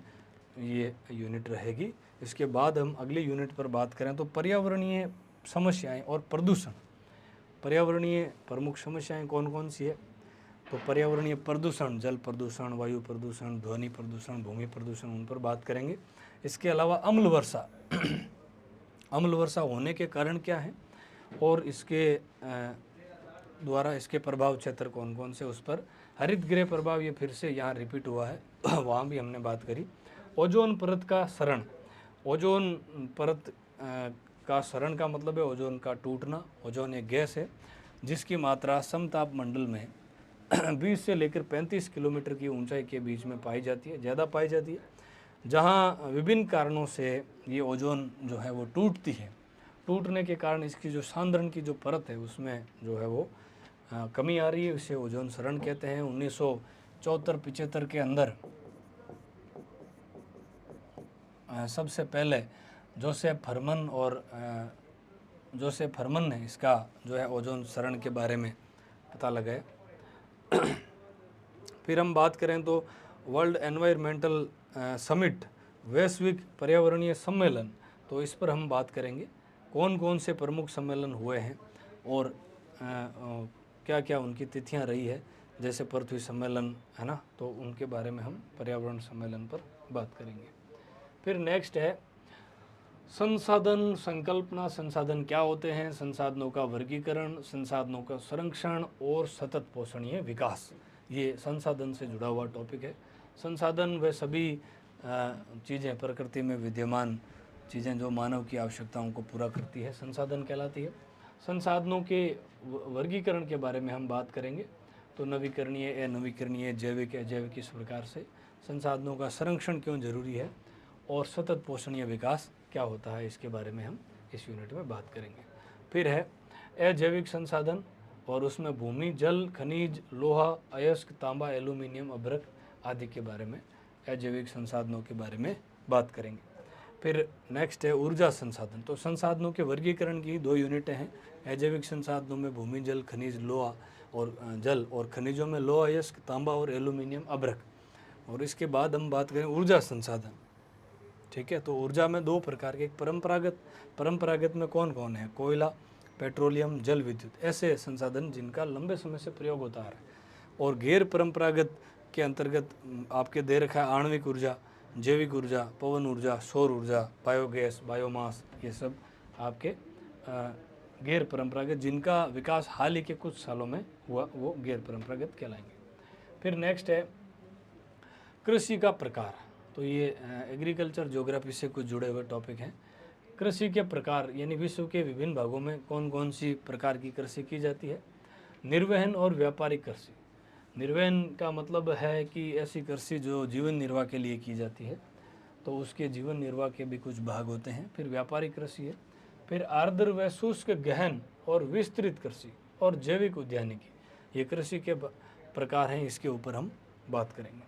ये यूनिट रहेगी। इसके बाद हम अगली यूनिट पर बात करें तो पर्यावरणीय समस्याएं और प्रदूषण। पर्यावरणीय प्रमुख समस्याएं कौन कौन सी है? तो पर्यावरणीय प्रदूषण, जल प्रदूषण, वायु प्रदूषण, ध्वनि प्रदूषण, भूमि प्रदूषण, उन पर बात करेंगे। इसके अलावा अम्ल वर्षा अम्ल वर्षा होने के कारण क्या है और इसके द्वारा इसके प्रभाव क्षेत्र कौन कौन से, उस पर। हरित गृह प्रभाव, ये फिर से यहाँ रिपीट हुआ है वहाँ भी हमने बात करी। ओजोन परत का क्षरण। ओजोन परत का क्षरण का मतलब है ओजोन का टूटना। ओजोन एक गैस है जिसकी मात्रा समताप मंडल में 20 से लेकर 35 किलोमीटर की ऊंचाई के बीच में पाई जाती है, ज़्यादा पाई जाती है, जहाँ विभिन्न कारणों से ये ओजोन जो है वो टूटती है। टूटने के कारण इसकी जो सांद्रण की जो परत है उसमें जो है वो कमी आ रही है, इसे ओजोन क्षरण कहते हैं। 1974-75 के अंदर सबसे पहले जोसेफ हरमन ने इसका जो है ओजोन क्षरण के बारे में पता लगाया। फिर हम बात करें तो वर्ल्ड एनवायरमेंटल समिट, वैश्विक पर्यावरणीय सम्मेलन, तो इस पर हम बात करेंगे कौन कौन से प्रमुख सम्मेलन हुए हैं और क्या क्या उनकी तिथियां रही है, जैसे पृथ्वी सम्मेलन है ना, तो उनके बारे में हम पर्यावरण सम्मेलन पर बात करेंगे। फिर नेक्स्ट है संसाधन संकल्पना। संसाधन क्या होते हैं, संसाधनों का वर्गीकरण, संसाधनों का संरक्षण और सतत पोषणीय विकास, ये संसाधन से जुड़ा हुआ टॉपिक है। संसाधन वे सभी चीज़ें, प्रकृति में विद्यमान चीज़ें जो मानव की आवश्यकताओं को पूरा करती है, संसाधन कहलाती है। संसाधनों के वर्गीकरण के बारे में हम बात करेंगे, तो नवीकरणीय, अनवीकरणीय, जैविक, अजैविक, इस प्रकार से। संसाधनों का संरक्षण क्यों जरूरी है और सतत पोषणीय विकास क्या होता है, इसके बारे में हम इस यूनिट में बात करेंगे। फिर है अजैविक संसाधन, और उसमें भूमि, जल, खनिज, लोहा, अयस्क, तांबा, एल्यूमिनियम, अभ्रक आदि के बारे में, अजैविक संसाधनों के बारे में बात करेंगे। फिर नेक्स्ट है ऊर्जा संसाधन। तो संसाधनों के वर्गीकरण की 2 यूनिटें हैं। अजैविक संसाधनों में भूमि, जल, खनिज, लोहा और जल, और खनिजों में लोहा, अयस्क, तांबा और एल्यूमिनियम, अभ्रक। और इसके बाद हम बात करें ऊर्जा संसाधन, ठीक है। तो ऊर्जा में 2 प्रकार के, एक परंपरागत में कौन कौन है, कोयला, पेट्रोलियम, जल विद्युत, ऐसे संसाधन जिनका लंबे समय से प्रयोग होता आ रहा है। और गैर परंपरागत के अंतर्गत आपके दे रखा है आणविक ऊर्जा, जैविक ऊर्जा, पवन ऊर्जा, सौर ऊर्जा, बायोगैस, बायोमास, ये सब आपके गैर परंपरागत, जिनका विकास हाल ही के कुछ सालों में हुआ, वो गैर परंपरागत कहलाएंगे। फिर नेक्स्ट है कृषि का प्रकार। तो ये एग्रीकल्चर ज्योग्राफी से कुछ जुड़े हुए टॉपिक हैं। कृषि के प्रकार यानी विश्व के विभिन्न भागों में कौन कौन सी प्रकार की कृषि की जाती है। निर्वहन और व्यापारिक कृषि। निर्वहन का मतलब है कि ऐसी कृषि जो जीवन निर्वाह के लिए की जाती है, तो उसके जीवन निर्वाह के भी कुछ भाग होते हैं। फिर व्यापारिक कृषि है। फिर आर्द्र व शुष्क, गहन और विस्तृत कृषि और जैविक उद्यानिकी, ये कृषि के प्रकार हैं, इसके ऊपर हम बात करेंगे।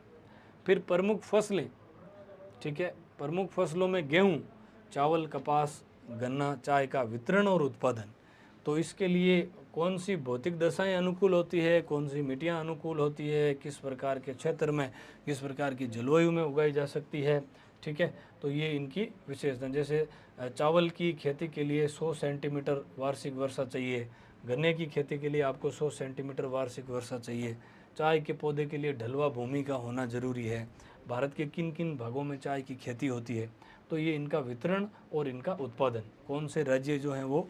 फिर प्रमुख फसलें, ठीक है। प्रमुख फसलों में गेहूँ, चावल, कपास, गन्ना, चाय का वितरण और उत्पादन। तो इसके लिए कौन सी भौतिक दशाएं अनुकूल होती है, कौन सी मिट्टियाँ अनुकूल होती है, किस प्रकार के क्षेत्र में, किस प्रकार की जलवायु में उगाई जा सकती है, ठीक है। तो ये इनकी विशेषता। जैसे चावल की खेती के लिए 100 सेंटीमीटर वार्षिक वर्षा चाहिए, गन्ने की खेती के लिए आपको 100 सेंटीमीटर वार्षिक वर्षा चाहिए, चाय के पौधे के लिए ढलवा भूमि का होना जरूरी है, भारत के किन किन भागों में चाय की खेती होती है, तो ये इनका वितरण और इनका उत्पादन, कौन से राज्य जो हैं वो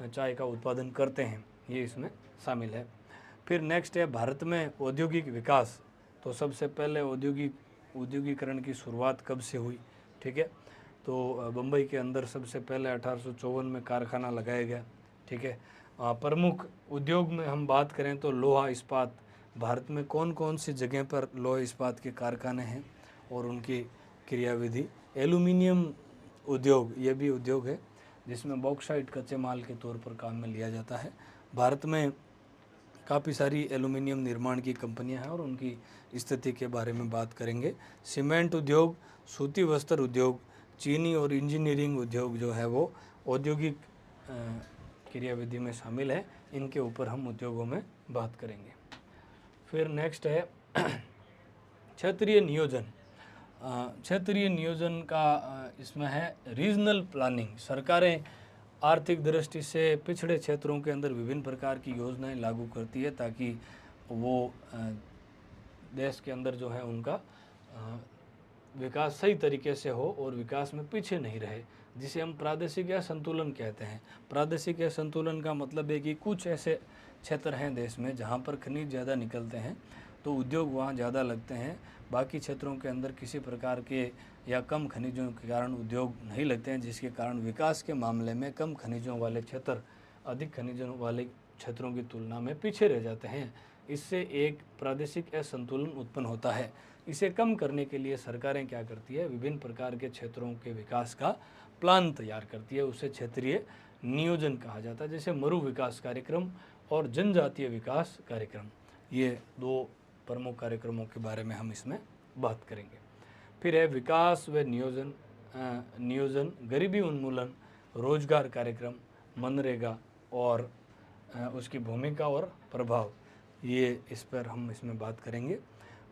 चाय का उत्पादन करते हैं, ये इसमें शामिल है। फिर नेक्स्ट है भारत में औद्योगिक विकास। तो सबसे पहले औद्योगिकरण की शुरुआत कब से हुई, ठीक है। तो बम्बई के अंदर सबसे पहले 1854 में कारखाना लगाया गया, ठीक है। प्रमुख उद्योग में हम बात करें तो लोहा इस्पात, भारत में कौन कौन सी जगह पर लोहा इस्पात के कारखाने हैं और उनकी क्रियाविधि। एल्यूमिनियम उद्योग, ये भी उद्योग है जिसमें बॉक्साइट कच्चे माल के तौर पर काम में लिया जाता है। भारत में काफ़ी सारी एल्यूमिनियम निर्माण की कंपनियां हैं और उनकी स्थिति के बारे में बात करेंगे। सीमेंट उद्योग, सूती वस्त्र उद्योग, चीनी और इंजीनियरिंग उद्योग जो है वो औद्योगिक क्रियाविधि में शामिल है, इनके ऊपर हम उद्योगों में बात करेंगे। फिर नेक्स्ट है क्षेत्रीय नियोजन। क्षेत्रीय नियोजन का इसमें है रीजनल प्लानिंग। सरकारें आर्थिक दृष्टि से पिछड़े क्षेत्रों के अंदर विभिन्न प्रकार की योजनाएं लागू करती है ताकि वो देश के अंदर जो है उनका विकास सही तरीके से हो और विकास में पीछे नहीं रहे, जिसे हम प्रादेशिक असंतुलन कहते हैं। प्रादेशिक असंतुलन का मतलब है कि कुछ ऐसे क्षेत्र हैं देश में जहाँ पर खनिज ज़्यादा निकलते हैं तो उद्योग वहाँ ज़्यादा लगते हैं, बाकी क्षेत्रों के अंदर किसी प्रकार के या कम खनिजों के कारण उद्योग नहीं लगते हैं, जिसके कारण विकास के मामले में कम खनिजों वाले क्षेत्र अधिक खनिजों वाले क्षेत्रों की तुलना में पीछे रह जाते हैं। इससे एक प्रादेशिक असंतुलन उत्पन्न होता है। इसे कम करने के लिए सरकारें क्या करती है, विभिन्न प्रकार के क्षेत्रों के विकास का प्लान तैयार करती है, उसे क्षेत्रीय नियोजन कहा जाता है। जैसे मरु विकास कार्यक्रम और जनजातीय विकास कार्यक्रम, ये दो प्रमुख कार्यक्रमों के बारे में हम इसमें बात करेंगे। फिर है विकास व नियोजन, गरीबी उन्मूलन, रोजगार कार्यक्रम, मनरेगा और उसकी भूमिका और प्रभाव, ये इस पर हम इसमें बात करेंगे।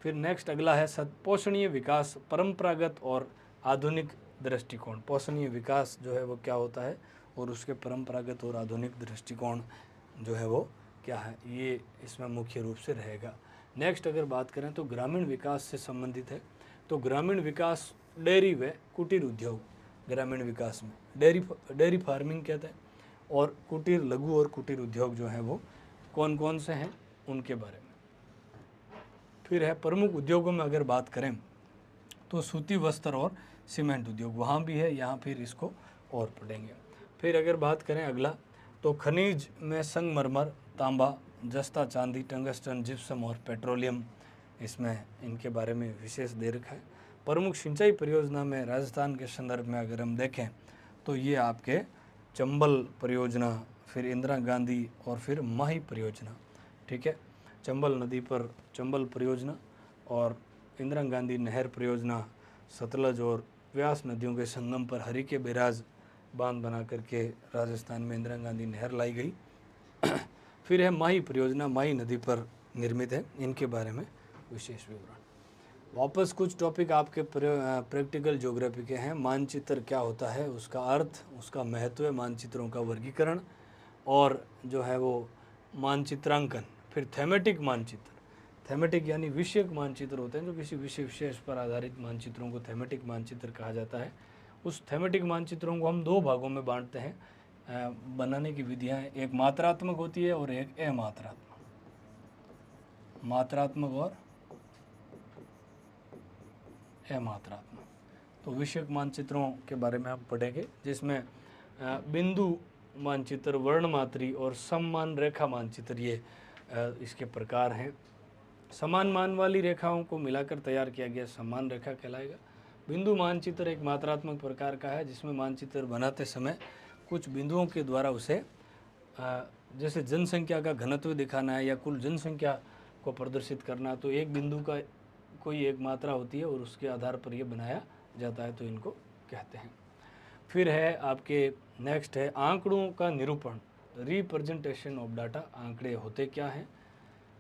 फिर नेक्स्ट अगला है पोषणीय विकास, परंपरागत और आधुनिक दृष्टिकोण। पोषणीय विकास जो है वो क्या होता है और उसके परंपरागत और आधुनिक दृष्टिकोण जो है वो क्या है, ये इसमें मुख्य रूप से रहेगा। नेक्स्ट अगर बात करें तो ग्रामीण विकास से संबंधित है, तो ग्रामीण विकास डेयरी व कुटीर उद्योग, ग्रामीण विकास में डेयरी फार्मिंग कहते हैं, और कुटीर लघु और कुटीर उद्योग जो हैं वो कौन कौन से हैं उनके बारे में। फिर है प्रमुख उद्योगों में अगर बात करें तो सूती वस्त्र और सीमेंट उद्योग, वहाँ भी है, यहाँ फिर इसको और पढ़ेंगे। फिर अगर बात करें अगला तो खनिज में संगमरमर, तांबा, जस्ता, चांदी, टंगस्टन, जिप्सम और पेट्रोलियम, इसमें इनके बारे में विशेष दे रखा है। प्रमुख सिंचाई परियोजना में राजस्थान के संदर्भ में अगर हम देखें तो ये आपके चंबल परियोजना, फिर इंदिरा गांधी और फिर माही परियोजना, ठीक है। चंबल नदी पर चंबल परियोजना और इंदिरा गांधी नहर परियोजना, सतलज और व्यास नदियों के संगम पर हरिके बैराज बांध बना करके राजस्थान में इंदिरा गांधी नहर लाई गई। फिर है माही परियोजना, माही नदी पर निर्मित है, इनके बारे में विशेष विवरण। वापस कुछ टॉपिक आपके प्रैक्टिकल ज्योग्राफी के हैं। मानचित्र क्या होता है, उसका अर्थ, उसका महत्व, मानचित्रों का वर्गीकरण और जो है वो मानचित्रांकन। फिर थेमेटिक मानचित्र, थेमेटिक यानी विषयक मानचित्र होते हैं, जो किसी विषय विशेष पर आधारित मानचित्रों को थेमेटिक मानचित्र कहा जाता है। उस थेमेटिक मानचित्रों को हम दो भागों में बांटते हैं। बनाने की विधियाँ, एक मात्रात्मक होती है और एक अमात्रात्मक, मात्रात्मक और अमात्रात्मक। तो विषयक मानचित्रों के बारे में हम पढ़ेंगे, जिसमें बिंदु मानचित्र, वर्णमात्री और सम्मान रेखा मानचित्र, ये इसके प्रकार हैं। समान मान वाली रेखाओं को मिलाकर तैयार किया गया समान रेखा कहलाएगा। बिंदु मानचित्र एक मात्रात्मक प्रकार का है, जिसमें मानचित्र बनाते समय कुछ बिंदुओं के द्वारा उसे जैसे जनसंख्या का घनत्व दिखाना है या कुल जनसंख्या को प्रदर्शित करना, तो एक बिंदु का कोई एक मात्रा होती है और उसके आधार पर यह बनाया जाता है, तो इनको कहते हैं। फिर है आपके नेक्स्ट है आंकड़ों का निरूपण, रिप्रेजेंटेशन ऑफ डाटा। आंकड़े होते क्या हैं,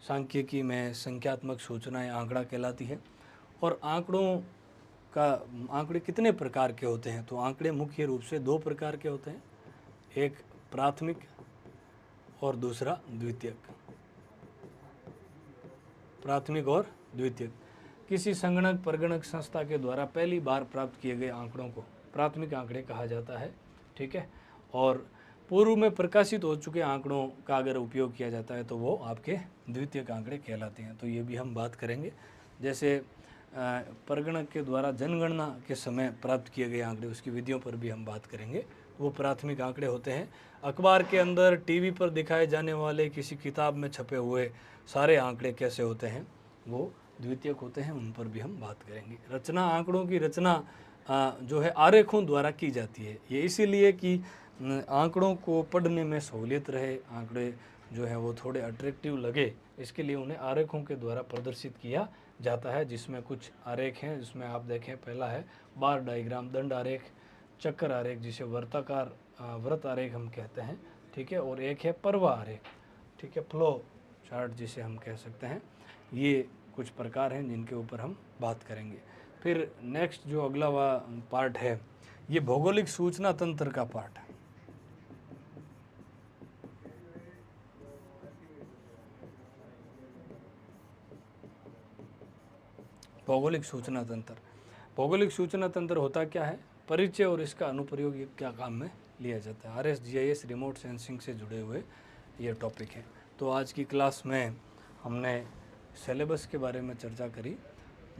सांख्यिकी में संख्यात्मक सूचनाएं आंकड़ा कहलाती है। और आंकड़े कितने प्रकार के होते हैं, तो आंकड़े मुख्य रूप से दो प्रकार के होते हैं, एक प्राथमिक और दूसरा द्वितीयक। प्राथमिक और द्वितीयक, किसी संगणक प्रगणक संस्था के द्वारा पहली बार प्राप्त किए गए आंकड़ों को प्राथमिक आंकड़े कहा जाता है, ठीक है। और पूर्व में प्रकाशित हो चुके आंकड़ों का अगर उपयोग किया जाता है तो वो आपके द्वितीयक आंकड़े कहलाते हैं। तो ये भी हम बात करेंगे। जैसे प्रगणक के द्वारा जनगणना के समय प्राप्त किए गए आंकड़े, उसकी विधियों पर भी हम बात करेंगे, वो प्राथमिक आंकड़े होते हैं। अखबार के अंदर, टीवी पर दिखाए जाने वाले, किसी किताब में छपे हुए सारे आंकड़े कैसे होते हैं, वो द्वितीयक होते हैं, उन पर भी हम बात करेंगे। रचना, आंकड़ों की रचना जो है आरेखों द्वारा की जाती है। ये इसीलिए कि आंकड़ों को पढ़ने में सहूलियत रहे, आंकड़े जो है वो थोड़े अट्रैक्टिव लगे, इसके लिए उन्हें आरेखों के द्वारा प्रदर्शित किया जाता है। जिसमें कुछ आरेख हैं, जिसमें आप देखें, पहला है बार डायग्राम, दंड आरेख, चक्कर आरेख, जिसे व्रत आरेख हम कहते हैं, ठीक है। और एक है पर्वा आरेख, ठीक है, फ्लो चार्ट जिसे हम कह सकते हैं। ये कुछ प्रकार हैं जिनके ऊपर हम बात करेंगे। फिर नेक्स्ट जो अगला पार्ट है ये भौगोलिक सूचना तंत्र का पार्ट है। भौगोलिक सूचना तंत्र, भौगोलिक सूचना तंत्र होता क्या है, परिचय और इसका अनुप्रयोग ये क्या काम में लिया जाता है। RSGIS रिमोट सेंसिंग से जुड़े हुए ये टॉपिक है। तो आज की क्लास में हमने सिलेबस के बारे में चर्चा करी।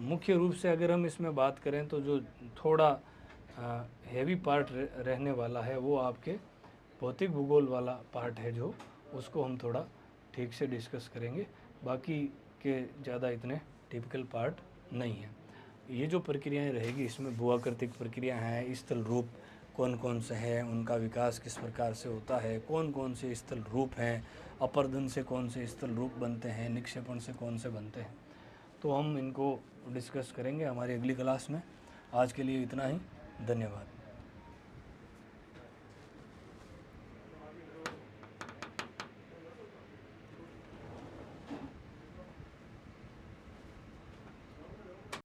मुख्य रूप से अगर हम इसमें बात करें तो जो थोड़ा हेवी पार्ट रहने वाला है वो आपके भौतिक भूगोल वाला पार्ट है, जो उसको हम थोड़ा ठीक से डिस्कस करेंगे। बाकी के ज़्यादा इतने टिपिकल पार्ट नहीं है। ये जो प्रक्रियाएं रहेगी इसमें भूआकृतिक प्रक्रिया हैं, स्थल रूप कौन कौन से हैं, उनका विकास किस प्रकार से होता है, कौन कौन से स्थल रूप हैं, अपर्दन से कौन से स्थल रूप बनते हैं, निक्षेपण से कौन से बनते हैं, तो हम इनको डिस्कस करेंगे हमारी अगली क्लास में। आज के लिए इतना ही, धन्यवाद।